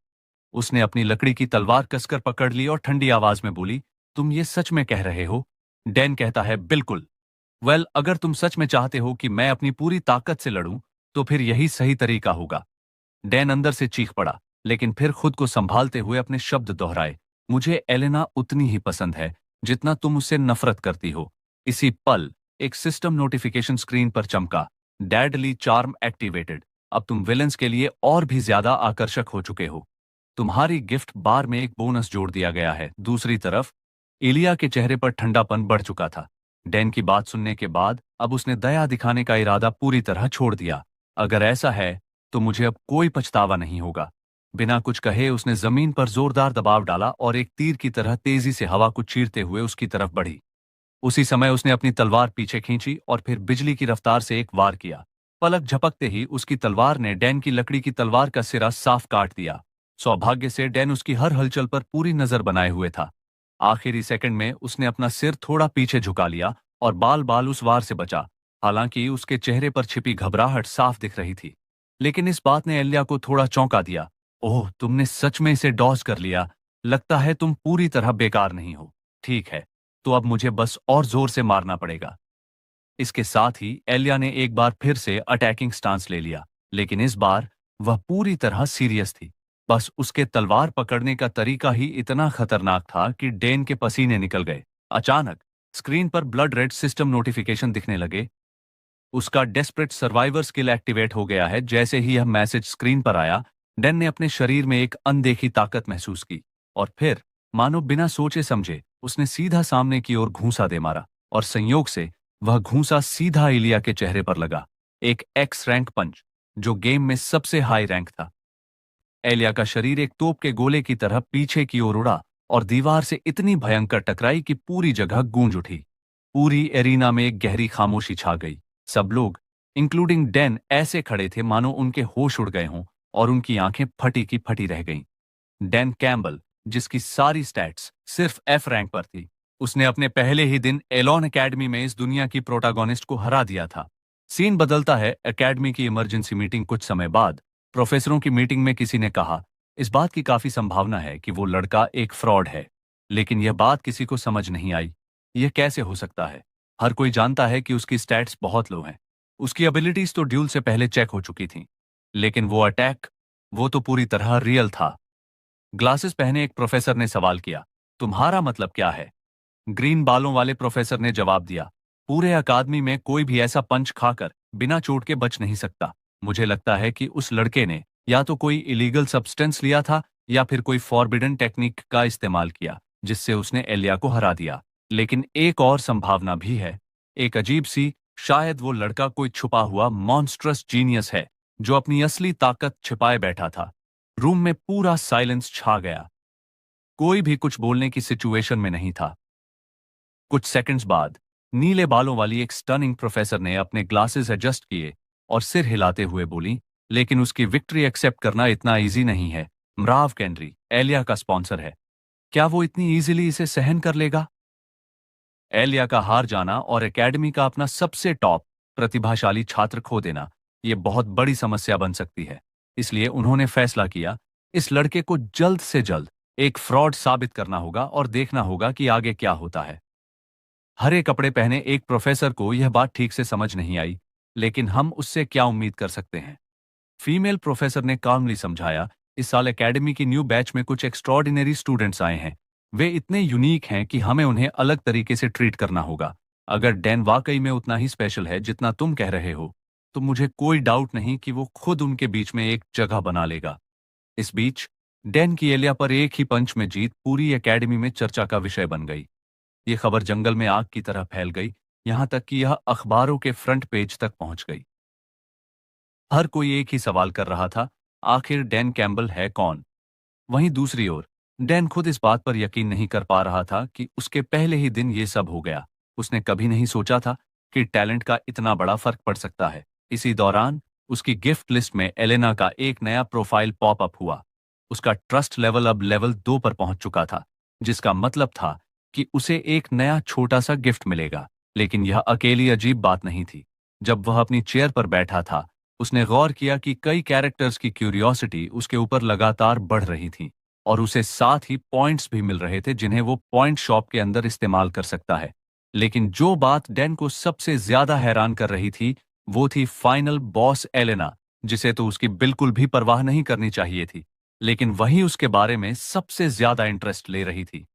Speaker 1: उसने अपनी लकड़ी की तलवार कसकर पकड़ ली और ठंडी आवाज में बोली, तुम ये सच में कह रहे हो? डैन कहता है, बिल्कुल। अगर तुम सच में चाहते हो कि मैं अपनी पूरी ताकत से लड़ूं, तो फिर यही सही तरीका होगा। डैन अंदर से चीख पड़ा, लेकिन फिर खुद को संभालते हुए अपने शब्द दोहराए, मुझे एलेना उतनी ही पसंद है जितना तुम उससे नफरत करती हो। इसी पल एक सिस्टम नोटिफिकेशन स्क्रीन पर चमका, डेडली चार्म एक्टिवेटेड। अब तुम विलेंस के लिए और भी ज्यादा आकर्षक हो चुके हो। तुम्हारी गिफ्ट बार में एक बोनस जोड़ दिया गया है। दूसरी तरफ एलिया के चेहरे पर ठंडापन बढ़ चुका था। डैन की बात सुनने के बाद अब उसने दया दिखाने का इरादा पूरी तरह छोड़ दिया। अगर ऐसा है तो मुझे अब कोई पछतावा नहीं होगा। बिना कुछ कहे उसने जमीन पर जोरदार दबाव डाला और एक तीर की तरह तेजी से हवा को चीरते हुए उसकी तरफ बढ़ी। उसी समय उसने अपनी तलवार पीछे खींची और फिर बिजली की रफ्तार से एक वार किया। पलक झपकते ही उसकी तलवार ने डैन की लकड़ी की तलवार का सिरा साफ काट दिया। सौभाग्य से डैन उसकी हर हलचल पर पूरी नजर बनाए हुए था। आखिरी सेकंड में उसने अपना सिर थोड़ा पीछे झुका लिया और बाल बाल उस वार से बचा। हालांकि उसके चेहरे पर छिपी घबराहट साफ दिख रही थी। लेकिन इस बात ने एलिया को थोड़ा चौंका दिया। ओह, तुमने सच में इसे डॉज कर लिया। लगता है तुम पूरी तरह बेकार नहीं हो। ठीक है, तो अब मुझे बस और जोर से मारना पड़ेगा। इसके साथ ही एलिया ने एक बार फिर से अटैकिंग स्टांस ले लिया, लेकिन इस बार वह पूरी तरह सीरियस थी। बस उसके तलवार पकड़ने का तरीका ही इतना खतरनाक था कि डेन के पसीने निकल गए। अचानक स्क्रीन पर ब्लड रेड सिस्टम नोटिफिकेशन दिखने लगे। उसका डेस्परेट सर्वाइवर स्किल एक्टिवेट हो गया है। जैसे ही यह मैसेज स्क्रीन पर आया, डेन ने अपने शरीर में एक अनदेखी ताकत महसूस की और फिर मानो बिना सोचे समझे उसने सीधा सामने की ओर घूंसा दे मारा और संयोग से वह घूंसा सीधा इलिया के चेहरे पर लगा। एक एक्स रैंक पंच, जो गेम में सबसे हाई रैंक था। एलिया का शरीर एक तोप के गोले की तरह पीछे की ओर उड़ा और दीवार से इतनी भयंकर टकराई कि पूरी जगह गूंज उठी। पूरी एरिना में एक गहरी खामोशी छा गई। सब लोग, इंक्लूडिंग डेन, ऐसे खड़े थे मानो उनके होश उड़ गए हों और उनकी आंखें फटी की फटी रह गईं। डैन कैम्बल, जिसकी सारी स्टैट्स सिर्फ एफ रैंक पर थी, उसने अपने पहले ही दिन एलॉन एकेडमी में इस दुनिया की प्रोटागोनिस्ट को हरा दिया था। सीन बदलता है एकेडमी की इमरजेंसी मीटिंग। कुछ समय बाद प्रोफेसरों की मीटिंग में किसी ने कहा, इस बात की काफी संभावना है कि वो लड़का एक फ्रॉड है। लेकिन यह बात किसी को समझ नहीं आई। यह कैसे हो सकता है? हर कोई जानता है कि उसकी स्टैट्स बहुत लो हैं। उसकी एबिलिटीज तो ड्यूल से पहले चेक हो चुकी थीं। लेकिन वो अटैक, वो तो पूरी तरह रियल था। ग्लासेस पहने एक प्रोफेसर ने सवाल किया, तुम्हारा मतलब क्या है? ग्रीन बालों वाले प्रोफेसर ने जवाब दिया, पूरे अकादमी में कोई भी ऐसा पंच खाकर बिना चोट के बच नहीं सकता। मुझे लगता है कि उस लड़के ने या तो कोई इलीगल सब्सटेंस लिया था या फिर कोई फॉरबिडन टेक्निक का इस्तेमाल किया, जिससे उसने एलिया को हरा दिया। लेकिन एक और संभावना भी है, एक अजीब सी। शायद वो लड़का कोई छुपा हुआ मॉन्स्ट्रस जीनियस है जो अपनी असली ताकत छिपाए बैठा था। रूम में पूरा साइलेंस छा गया। कोई भी कुछ बोलने की सिचुएशन में नहीं था। कुछ सेकंड्स बाद नीले बालों वाली एक स्टनिंग प्रोफेसर ने अपने ग्लासेस एडजस्ट किए और सिर हिलाते हुए बोली, लेकिन उसकी विक्ट्री एक्सेप्ट करना इतना इजी नहीं है। मराव कैंड्री एलिया का स्पॉन्सर है। क्या वो इतनी इजीली इसे सहन कर लेगा? एलिया का हार जाना और एकेडमी का अपना सबसे टॉप प्रतिभाशाली छात्र खो देना, ये बहुत बड़ी समस्या बन सकती है। इसलिए उन्होंने फैसला किया, इस लड़के को जल्द से जल्द एक फ्रॉड साबित करना होगा और देखना होगा कि आगे क्या होता है। हरे कपड़े पहने एक प्रोफेसर को यह बात ठीक से समझ नहीं आई, लेकिन हम उससे क्या उम्मीद कर सकते हैं? फीमेल प्रोफेसर ने कामली समझाया, इस साल एकेडमी की न्यू बैच में कुछ एक्स्ट्रॉर्डिनरी स्टूडेंट्स आए हैं। वे इतने यूनिक हैं कि हमें उन्हें अलग तरीके से ट्रीट करना होगा। अगर डैन वाकई में उतना ही स्पेशल है जितना तुम कह रहे हो, तो मुझे कोई डाउट नहीं कि वो खुद उनके बीच में एक जगह बना लेगा। इस बीच डैन की एलिया पर एक ही पंच में जीत पूरी एकेडमी में चर्चा का विषय बन गई। ये खबर जंगल में आग की तरह फैल गई, यहां तक कि यह अखबारों के फ्रंट पेज तक पहुंच गई। हर कोई एक ही सवाल कर रहा था, आखिर डैन कैम्बल है कौन? वहीं दूसरी ओर डैन खुद इस बात पर यकीन नहीं कर पा रहा था कि उसके पहले ही दिन ये सब हो गया। उसने कभी नहीं सोचा था कि टैलेंट का इतना बड़ा फर्क पड़ सकता है। इसी दौरान उसकी गिफ्ट लिस्ट में एलेना का एक नया प्रोफाइल पॉप अप हुआ। उसका ट्रस्ट लेवल अब लेवल 2 पर पहुंच चुका था, जिसका मतलब था कि उसे एक नया छोटा सा गिफ्ट मिलेगा। लेकिन यह अकेली अजीब बात नहीं थी। जब वह अपनी चेयर पर बैठा था, उसने गौर किया कि कई कैरेक्टर्स की क्यूरियोसिटी उसके ऊपर लगातार बढ़ रही थी और उसे साथ ही पॉइंट्स भी मिल रहे थे जिन्हें वो पॉइंट शॉप के अंदर इस्तेमाल कर सकता है। लेकिन जो बात डैन को सबसे ज्यादा हैरान कर रही थी, वो थी फाइनल बॉस एलेना, जिसे तो उसकी बिल्कुल भी परवाह नहीं करनी चाहिए थी, लेकिन वही उसके बारे में सबसे ज्यादा इंटरेस्ट ले रही थी।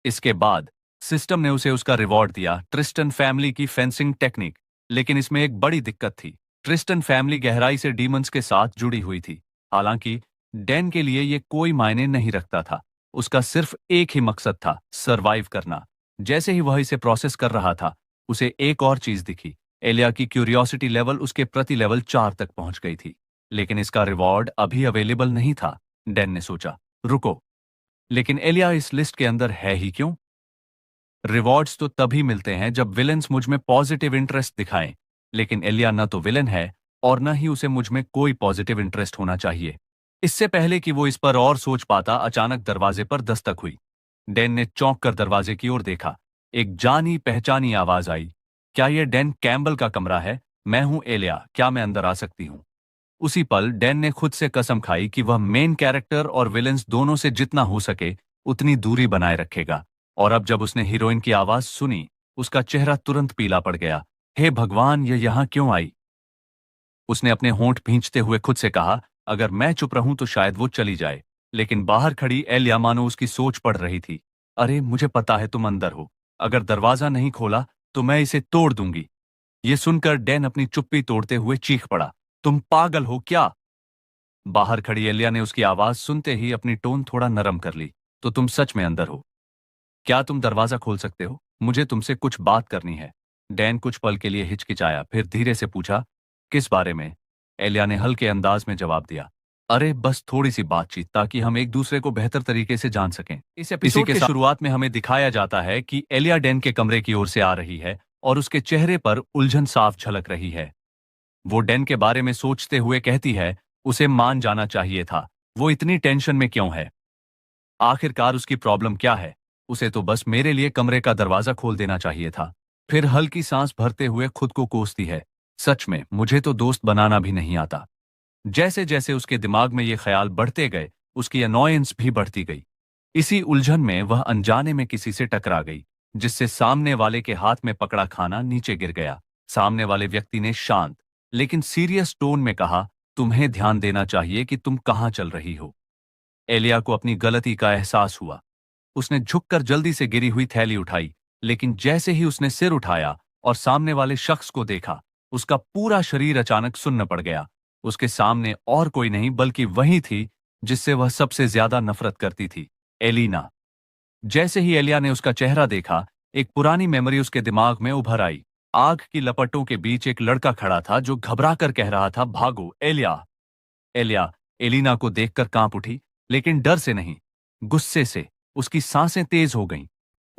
Speaker 1: इसके बाद सिस्टम ने उसे उसका रिवॉर्ड दिया, ट्रिस्टन फैमिली की फेंसिंग टेक्निक। लेकिन इसमें एक बड़ी दिक्कत थी। ट्रिस्टन फैमिली गहराई से डीमंस के साथ जुड़ी हुई थी। हालांकि डैन के लिए यह कोई मायने नहीं रखता था। उसका सिर्फ एक ही मकसद था, सरवाइव करना। जैसे ही वह इसे प्रोसेस कर रहा था, उसे एक और चीज दिखी। एलिया की क्यूरियोसिटी लेवल उसके प्रति लेवल 4 तक पहुंच गई थी, लेकिन इसका रिवॉर्ड अभी अवेलेबल नहीं था। डैन ने सोचा, रुको, लेकिन एलिया इस लिस्ट के अंदर है ही क्यों? रिवॉर्ड्स तो तभी मिलते हैं जब विलेंस मुझ में पॉजिटिव इंटरेस्ट दिखाएं, लेकिन एलिया न तो विलेन है और न ही उसे मुझ में कोई पॉजिटिव इंटरेस्ट होना चाहिए। इससे पहले कि वो इस पर और सोच पाता, अचानक दरवाजे पर दस्तक हुई। डैन ने चौंक कर दरवाजे की ओर देखा। एक जानी पहचानी आवाज आई, क्या यह डैन कैम्बल का कमरा है? मैं हूं एलिया, क्या मैं अंदर आ सकती हूं? उसी पल डैन ने खुद से कसम खाई कि वह मेन कैरेक्टर और विलेंस दोनों से जितना हो सके उतनी दूरी बनाए रखेगा। और अब जब उसने हीरोइन की आवाज सुनी, उसका चेहरा तुरंत पीला पड़ गया। हे भगवान, ये यहां क्यों आई? उसने अपने होंठ भींचते हुए खुद से कहा, अगर मैं चुप रहूं तो शायद वो चली जाए। लेकिन बाहर खड़ी एलिया मानो उसकी सोच पढ़ रही थी। अरे, मुझे पता है तुम अंदर हो। अगर दरवाजा नहीं खोला तो मैं इसे तोड़ दूंगी। ये सुनकर डैन अपनी चुप्पी तोड़ते हुए चीख पड़ा, तुम पागल हो क्या? बाहर खड़ी एलिया ने उसकी आवाज सुनते ही अपनी टोन थोड़ा नरम कर ली, तो तुम सच में अंदर हो? क्या तुम दरवाजा खोल सकते हो? मुझे तुमसे कुछ बात करनी है। डैन कुछ पल के लिए हिचकिचाया, फिर धीरे से पूछा, किस बारे में? एलिया ने हल्के अंदाज में जवाब दिया, अरे बस थोड़ी सी बातचीत, ताकि हम एक दूसरे को बेहतर तरीके से जान सकें। इस एपिसोड के शुरुआत में हमें दिखाया जाता है कि एलिया डैन के कमरे की ओर से आ रही है और उसके चेहरे पर उलझन साफ झलक रही है। वो डैन के बारे में सोचते हुए कहती है, उसे मान जाना चाहिए था। वो इतनी टेंशन में क्यों है? आखिरकार उसकी प्रॉब्लम क्या है? उसे तो बस मेरे लिए कमरे का दरवाजा खोल देना चाहिए था। फिर हल्की सांस भरते हुए खुद को कोसती है, सच में मुझे तो दोस्त बनाना भी नहीं आता। जैसे जैसे उसके दिमाग में ये ख्याल बढ़ते गए, उसकी अनॉयंस भी बढ़ती गई। इसी उलझन में वह अनजाने में किसी से टकरा गई, जिससे सामने वाले के हाथ में पकड़ा खाना नीचे गिर गया। सामने वाले व्यक्ति ने शांत लेकिन सीरियस टोन में कहा, तुम्हें ध्यान देना चाहिए कि तुम कहां चल रही हो। एलिया को अपनी गलती का एहसास हुआ। उसने झुककर जल्दी से गिरी हुई थैली उठाई, लेकिन जैसे ही उसने सिर उठाया और सामने वाले शख्स को देखा, उसका पूरा शरीर अचानक सुन्न पड़ गया। उसके सामने और कोई नहीं बल्कि वही थी जिससे वह सबसे ज्यादा नफरत करती थी, एलिना। जैसे ही एलिया ने उसका चेहरा देखा, एक पुरानी मेमोरी उसके दिमाग में उभर आई। आग की लपटों के बीच एक लड़का खड़ा था जो घबरा कर कह रहा था, भागो एलिया। एलिया एलिना को देखकर कांप उठी, लेकिन डर से नहीं, गुस्से से। उसकी सांसें तेज हो गईं।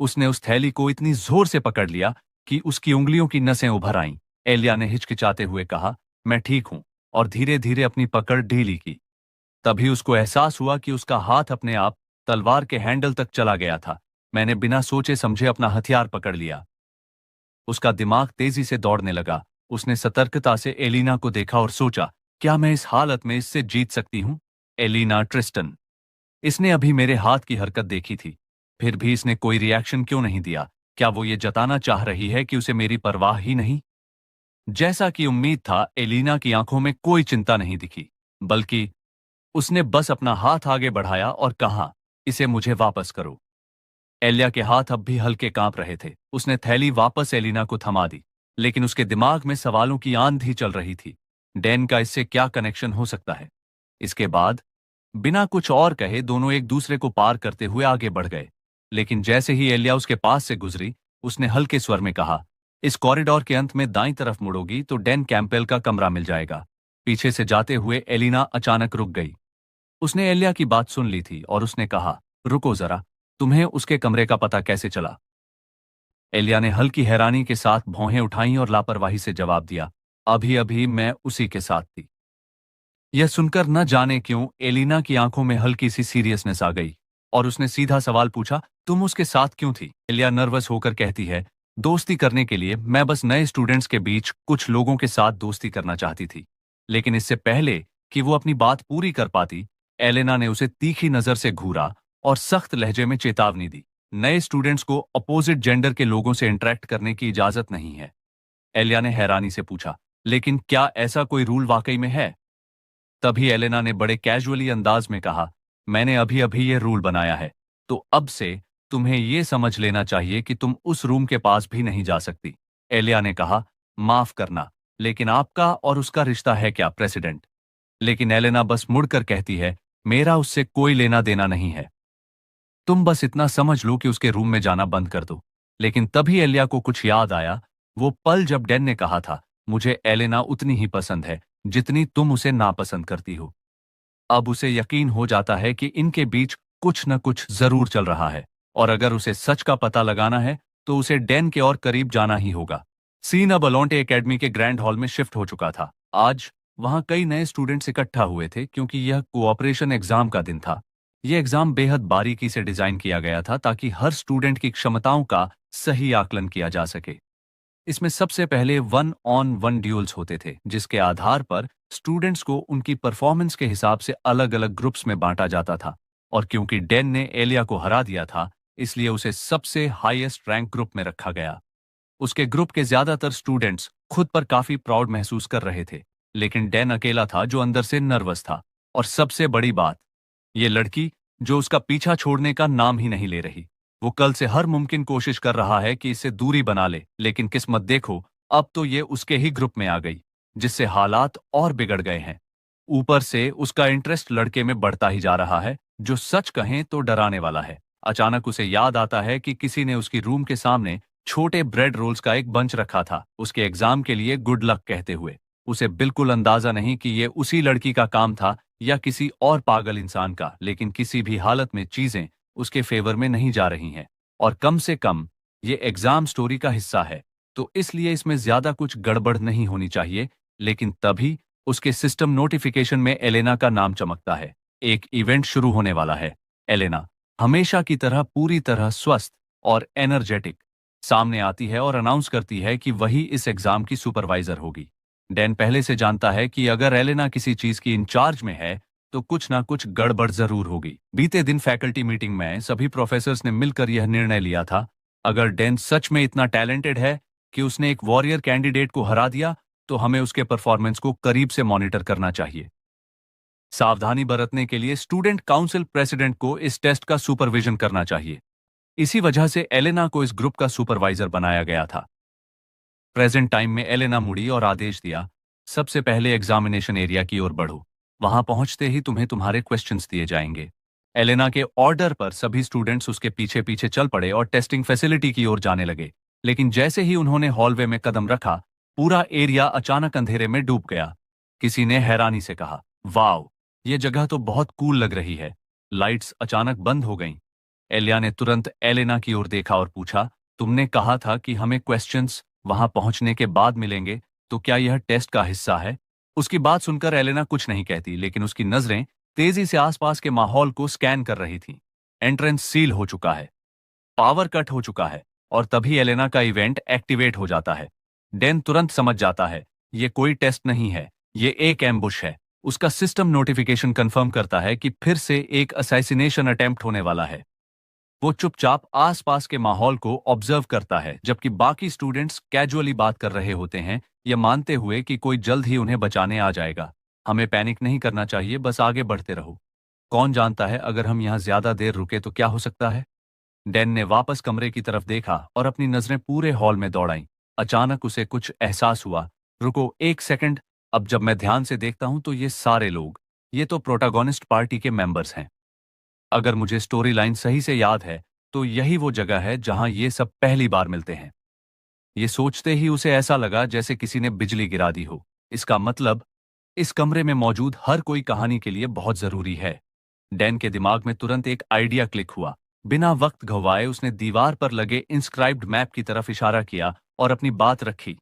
Speaker 1: उसने उस थैली को इतनी जोर से पकड़ लिया कि उसकी उंगलियों की नसें उभर आईं। एलिया ने हिचकिचाते हुए कहा, मैं ठीक हूं, और धीरे धीरे अपनी पकड़ ढीली की। तभी उसको एहसास हुआ कि उसका हाथ अपने आप तलवार के हैंडल तक चला गया था। मैंने बिना सोचे समझे अपना हथियार पकड़ लिया। उसका दिमाग तेजी से दौड़ने लगा। उसने सतर्कता से एलिना को देखा और सोचा, क्या मैं इस हालत में इससे जीत सकती हूं? Elina Tristan. इसने अभी मेरे हाथ की हरकत देखी थी, फिर भी इसने कोई रिएक्शन क्यों नहीं दिया? क्या वो ये जताना चाह रही है कि उसे मेरी परवाह ही नहीं? जैसा कि उम्मीद था, एलिना की आंखों में कोई चिंता नहीं दिखी, बल्कि उसने बस अपना हाथ आगे बढ़ाया और कहा, इसे मुझे वापस करो। एलिया के हाथ अब भी हल्के कांप रहे थे। उसने थैली वापस एलिना को थमा दी, लेकिन उसके दिमाग में सवालों की आंधी चल रही थी। डैन का इससे क्या कनेक्शन हो सकता है? इसके बाद बिना कुछ और कहे दोनों एक दूसरे को पार करते हुए आगे बढ़ गए। लेकिन जैसे ही एलिया उसके पास से गुजरी, उसने हल्के स्वर में कहा, इस कॉरिडोर के अंत में दाईं तरफ मुड़ोगी तो डैन कैंपेल का कमरा मिल जाएगा। पीछे से जाते हुए एलिना अचानक रुक गई। उसने एलिया की बात सुन ली थी और उसने कहा, रुको जरा, तुम्हें उसके कमरे का पता कैसे चला? एलिया ने हल्की हैरानी के साथ भौहें उठाईं और लापरवाही से जवाब दिया, अभी अभी मैं उसी के साथ थी। यह सुनकर न जाने क्यों एलिना की आंखों में हल्की सी सीरियसनेस आ गई और उसने सीधा सवाल पूछा, तुम उसके साथ क्यों थी? एलिया नर्वस होकर कहती है, दोस्ती करने के लिए। मैं बस नए स्टूडेंट्स के बीच कुछ लोगों के साथ दोस्ती करना चाहती थी। लेकिन इससे पहले कि वो अपनी बात पूरी कर पाती, एलेना ने उसे तीखी नजर से घूरा और सख्त लहजे में चेतावनी दी, नए स्टूडेंट्स को अपोजिट जेंडर के लोगों से इंटरेक्ट करने की इजाजत नहीं है। एलिया ने हैरानी से पूछा, लेकिन क्या ऐसा कोई रूल वाकई में है? तभी एलेना ने बड़े कैजुअली अंदाज में कहा, मैंने अभी अभी ये रूल बनाया है, तो अब से तुम्हें ये समझ लेना चाहिए कि तुम उस रूम के पास भी नहीं जा सकती। एलिया ने कहा, माफ करना, लेकिन आपका और उसका रिश्ता है क्या, प्रेसिडेंट? लेकिन एलेना बस मुड़कर कहती है, मेरा उससे कोई लेना देना नहीं है। तुम बस इतना समझ लो कि उसके रूम में जाना बंद कर दो। लेकिन तभी एलिया को कुछ याद आया। वो पल जब डैन ने कहा था, मुझे एलेना उतनी ही पसंद है जितनी तुम उसे नापसंद करती हो। अब उसे यकीन हो जाता है कि इनके बीच कुछ न कुछ जरूर चल रहा है, और अगर उसे सच का पता लगाना है तो उसे डैन के और करीब जाना ही होगा। सीन अब अलोंटे एकेडमी के ग्रैंड हॉल में शिफ्ट हो चुका था। आज वहां कई नए स्टूडेंट्स इकट्ठा हुए थे क्योंकि यह कोऑपरेशन एग्जाम का दिन था। यह एग्जाम बेहद बारीकी से डिजाइन किया गया था ताकि हर स्टूडेंट की क्षमताओं का सही आकलन किया जा सके। इसमें सबसे पहले वन ऑन वन ड्यूल्स होते थे, जिसके आधार पर स्टूडेंट्स को उनकी परफॉर्मेंस के हिसाब से अलग अलग ग्रुप्स में बांटा जाता था। और क्योंकि डैन ने एलिया को हरा दिया था, इसलिए उसे सबसे हाईएस्ट रैंक ग्रुप में रखा गया। उसके ग्रुप के ज्यादातर स्टूडेंट्स खुद पर काफी प्राउड महसूस कर रहे थे, लेकिन डैन अकेला था जो अंदर से नर्वस था। और सबसे बड़ी बात, ये लड़की जो उसका पीछा छोड़ने का नाम ही नहीं ले रही। वो कल से हर मुमकिन कोशिश कर रहा है कि इससे दूरी बना ले, लेकिन किस्मत देखो, अब तो ये उसके ही ग्रुप में आ गई, जिससे हालात और बिगड़ गए हैं। ऊपर से उसका इंटरेस्ट लड़के में बढ़ता ही जा रहा है, जो सच कहें तो डराने वाला है। अचानक उसे याद आता है कि किसी ने उसकी रूम के सामने छोटे ब्रेड रोल्स का एक बंच रखा था, उसके एग्जाम के लिए गुड लक कहते हुए। उसे बिल्कुल अंदाजा नहीं कि ये उसी लड़की का काम था या किसी और पागल इंसान का, लेकिन किसी भी हालत में चीजें उसके फेवर में नहीं जा रही हैं। और कम से कम ये एग्जाम स्टोरी का हिस्सा है, तो इसलिए इसमें ज्यादा कुछ गड़बड़ नहीं होनी चाहिए। लेकिन तभी उसके सिस्टम नोटिफिकेशन में एलेना का नाम चमकता है। एक इवेंट शुरू होने वाला है। एलेना हमेशा की तरह पूरी तरह स्वस्थ और एनर्जेटिक सामने आती है और अनाउंस करती है कि वही इस एग्जाम की सुपरवाइजर होगी। डैन पहले से जानता है कि अगर एलेना किसी चीज की इंचार्ज में है तो कुछ ना कुछ गड़बड़ जरूर होगी। बीते दिन फैकल्टी मीटिंग में सभी प्रोफेसर्स ने मिलकर यह निर्णय लिया था, अगर डैन सच में इतना टैलेंटेड है कि उसने एक वॉरियर कैंडिडेट को हरा दिया, तो हमें उसके परफॉर्मेंस को करीब से मॉनिटर करना चाहिए। सावधानी बरतने के लिए स्टूडेंट काउंसिल प्रेसिडेंट को इस टेस्ट का सुपरविजन करना चाहिए। इसी वजह से एलेना को इस ग्रुप का सुपरवाइजर बनाया गया था। प्रेजेंट टाइम में एलेना मुड़ी और आदेश दिया, सबसे पहले एग्जामिनेशन एरिया की ओर बढ़ो। वहां पहुंचते ही तुम्हें तुम्हारे क्वेश्चंस दिए जाएंगे। एलेना के ऑर्डर पर सभी स्टूडेंट्स उसके पीछे पीछे चल पड़े और टेस्टिंग फैसिलिटी की ओर जाने लगे। लेकिन जैसे ही उन्होंने हॉलवे में कदम रखा, पूरा एरिया अचानक अंधेरे में डूब गया। किसी ने हैरानी से कहा, वाओ, ये जगह तो बहुत कूल लग रही है। लाइट्स अचानक बंद हो गईं। एलिया ने तुरंत एलेना की ओर देखा और पूछा, तुमने कहा था कि हमें क्वेश्चंस वहां पहुंचने के बाद मिलेंगे, तो क्या यह टेस्ट का हिस्सा है? उसकी बात सुनकर एलेना कुछ नहीं कहती, लेकिन उसकी नजरें तेजी से आसपास के माहौल को स्कैन कर रही थीं। एंट्रेंस सील हो चुका है, पावर कट हो चुका है, और तभी एलेना का इवेंट एक्टिवेट हो जाता है। डैन तुरंत समझ जाता है, ये कोई टेस्ट नहीं है, ये एक एम्बुश है। उसका सिस्टम नोटिफिकेशन कंफर्म करता है कि फिर से एक असैसिनेशन अटेम्प्ट होने वाला है। वो चुपचाप आसपास के माहौल को ऑब्जर्व करता है, जबकि बाकी स्टूडेंट्स कैजुअली बात कर रहे होते हैं, ये मानते हुए कि कोई जल्द ही उन्हें बचाने आ जाएगा। हमें पैनिक नहीं करना चाहिए, बस आगे बढ़ते रहो। कौन जानता है, अगर हम यहाँ ज्यादा देर रुके तो क्या हो सकता है? डैन ने वापस कमरे की तरफ देखा और अपनी नजरें पूरे हॉल में दौड़ाईं। अचानक उसे कुछ एहसास हुआ, रुको एक सेकंड, अब जब मैं ध्यान से देखता हूं तो ये सारे लोग, ये तो प्रोटागोनिस्ट पार्टी के मेंबर्स हैं। अगर मुझे स्टोरी लाइन सही से याद है, तो यही वो जगह है जहां ये सब पहली बार मिलते हैं। ये सोचते ही उसे ऐसा लगा जैसे किसी ने बिजली गिरा दी हो। इसका मतलब इस कमरे में मौजूद हर कोई कहानी के लिए बहुत जरूरी है। डैन के दिमाग में तुरंत एक आइडिया क्लिक हुआ। बिना वक्त गंवाए उसने दीवार पर लगे इंस्क्राइब्ड मैप की तरफ इशारा किया और अपनी बात रखी।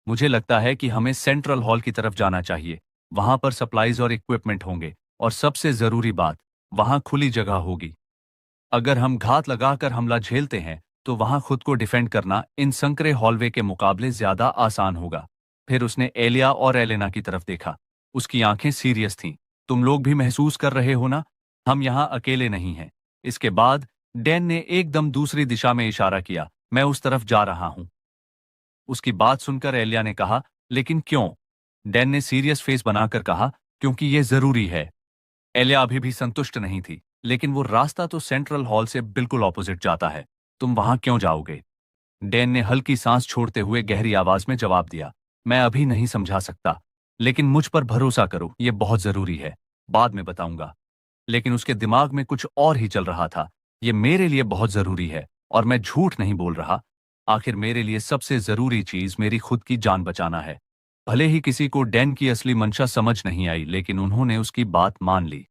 Speaker 1: मुझे लगता है कि हमें सेंट्रल हॉल की तरफ जाना चाहिए। वहां पर सप्लाईज और इक्विपमेंट होंगे, और सबसे जरूरी बात, वहां खुली जगह होगी। अगर हम घात लगाकर हमला झेलते हैं, तो वहां खुद को डिफेंड करना इन संकरे हॉलवे के मुकाबले ज्यादा आसान होगा। फिर उसने एलिया और एलेना की तरफ देखा। उसकी आंखें सीरियस थीं। तुम लोग भी महसूस कर रहे हो ना, हम यहां अकेले नहीं हैं। इसके बाद डैन ने एकदम दूसरी दिशा में इशारा किया, मैं उस तरफ जा रहा हूं। उसकी बात सुनकर एलिया ने कहा, लेकिन क्यों? डैन ने सीरियस फेस बनाकर कहा, क्योंकि यह जरूरी है। एलिया अभी भी संतुष्ट नहीं थी, लेकिन वो रास्ता तो सेंट्रल हॉल से बिल्कुल ऑपोजिट जाता है। तुम वहां क्यों जाओगे? डैन ने हल्की सांस छोड़ते हुए गहरी आवाज में जवाब दिया, मैं अभी नहीं समझा सकता, लेकिन मुझ पर भरोसा करो, यह बहुत जरूरी है। बाद में बताऊंगा। लेकिन उसके दिमाग में कुछ और ही चल रहा था। यह मेरे लिए बहुत जरूरी है, और मैं झूठ नहीं बोल रहा। आखिर मेरे लिए सबसे जरूरी चीज मेरी खुद की जान बचाना है। भले ही किसी को डैन की असली मंशा समझ नहीं आई, लेकिन उन्होंने उसकी बात मान ली।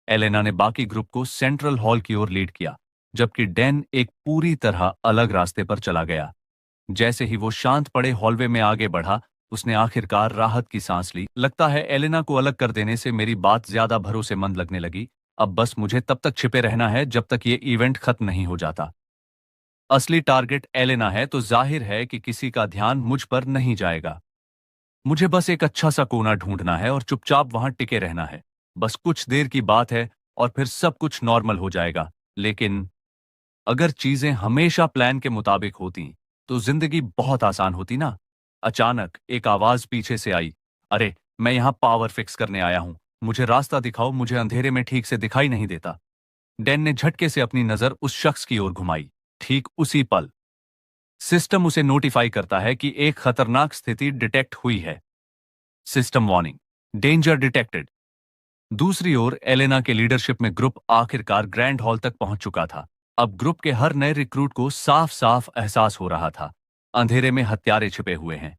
Speaker 1: एलेना ने बाकी ग्रुप को सेंट्रल हॉल की ओर लीड किया, जबकि डैन एक पूरी तरह अलग रास्ते पर चला गया। जैसे ही वो शांत पड़े हॉलवे में आगे बढ़ा, उसने आखिरकार राहत की सांस ली। लगता है एलेना को अलग कर देने से मेरी बात ज्यादा भरोसेमंद लगने लगी। अब बस मुझे तब तक छिपे रहना है जब तक ये इवेंट खत्म नहीं हो जाता। असली टारगेट एलेना है तो जाहिर है कि किसी का ध्यान मुझ पर नहीं जाएगा। मुझे बस एक अच्छा सा कोना ढूंढना है और चुपचाप वहां टिके रहना है। बस कुछ देर की बात है और फिर सब कुछ नॉर्मल हो जाएगा। लेकिन अगर चीजें हमेशा प्लान के मुताबिक होती तो जिंदगी बहुत आसान होती ना। अचानक एक आवाज पीछे से आई, अरे मैं यहाँ पावर फिक्स करने आया हूँ, मुझे रास्ता दिखाओ, मुझे अंधेरे में ठीक से दिखाई नहीं देता। डैन ने झटके से अपनी नजर उस शख्स की ओर घुमाई। ठीक उसी पल सिस्टम उसे नोटिफाई करता है कि एक खतरनाक स्थिति डिटेक्ट हुई है। System warning, danger detected. दूसरी ओर एलेना के लीडरशिप में ग्रुप आखिरकार ग्रैंड हॉल तक पहुंच चुका था। अब ग्रुप के हर नए रिक्रूट को साफ साफ एहसास हो रहा था, अंधेरे में हत्यारे छिपे हुए हैं।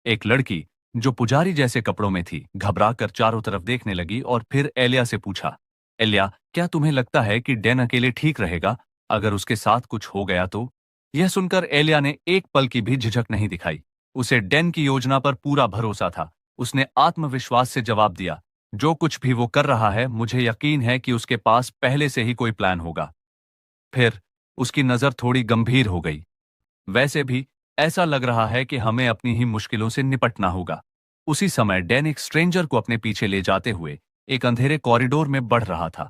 Speaker 1: एक लड़की जो पुजारी जैसे कपड़ों में थी घबरा कर चारों तरफ देखने लगी और फिर एलिया से पूछा, एलिया क्या तुम्हें लगता है कि डैन अकेले ठीक रहेगा? अगर उसके साथ कुछ हो गया तो? यह सुनकर एलिया ने एक पल की भी झिझक नहीं दिखाई। उसे डैन की योजना पर पूरा भरोसा था। उसने आत्मविश्वास से जवाब दिया, जो कुछ भी वो कर रहा है मुझे यकीन है कि उसके पास पहले से ही कोई प्लान होगा। फिर उसकी नजर थोड़ी गंभीर हो गई। वैसे भी ऐसा लग रहा है कि हमें अपनी ही मुश्किलों से निपटना होगा। उसी समय डैन एक स्ट्रेंजर को अपने पीछे ले जाते हुए एक अंधेरे कॉरिडोर में बढ़ रहा था।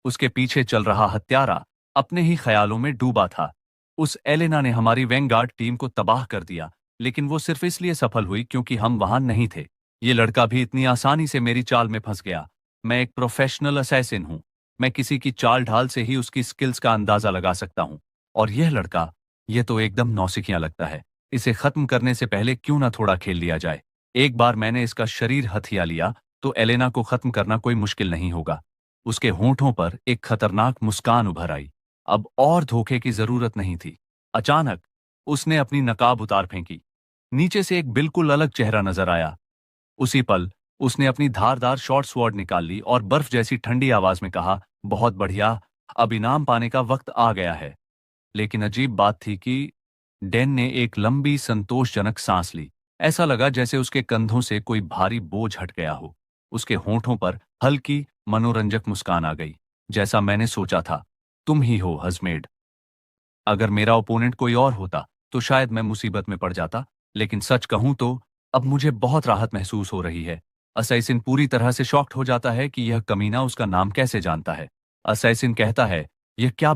Speaker 1: उसके पीछे चल रहा हत्यारा अपने ही ख्यालों में डूबा था। उस एलेना ने हमारी वैंगार्ड टीम को तबाह कर दिया, लेकिन वो सिर्फ इसलिए सफल हुई क्योंकि हम वहां नहीं थे। ये लड़का भी इतनी आसानी से मेरी चाल में फंस गया। मैं एक प्रोफेशनल असैसिन हूं। मैं किसी की चाल ढाल से ही उसकी स्किल्स का अंदाजा लगा सकता हूं। और यह लड़का, यह तो एकदम नौसिखियां लगता है। इसे खत्म करने से पहले क्यों ना थोड़ा खेल लिया जाए। एक बार मैंने इसका शरीर हथिया लिया तो एलेना को खत्म करना कोई मुश्किल नहीं होगा। उसके होंठों पर एक खतरनाक मुस्कान उभर आई। अब और धोखे की जरूरत नहीं थी। अचानक उसने अपनी नकाब उतार फेंकी। नीचे से एक बिल्कुल अलग चेहरा नजर आया। उसी पल उसने अपनी धारदार शॉर्ट स्वॉर्ड निकाल ली और बर्फ जैसी ठंडी आवाज में कहा, बहुत बढ़िया, अब इनाम पाने का वक्त आ गया है। लेकिन अजीब बात थी कि डैन ने एक लंबी संतोषजनक सांस ली। ऐसा लगा जैसे उसके कंधों से कोई भारी बोझ हट गया हो। उसके होंठों पर हल्की मनोरंजक मुस्कान आ गई। जैसा मैंने सोचा था, तुम ही हो हजमेड। अगर मेरा ओपोनेंट कोई और होता तो शायद मैं मुसीबत में पड़ जाता, लेकिन सच कहूं तो अब मुझे बहुत राहत महसूस हो रही है। असैसिन पूरी तरह से शॉक्ड हो जाता है कि यह कमीना उसका नाम कैसे जानता है। असैसिन कहता है, यह क्या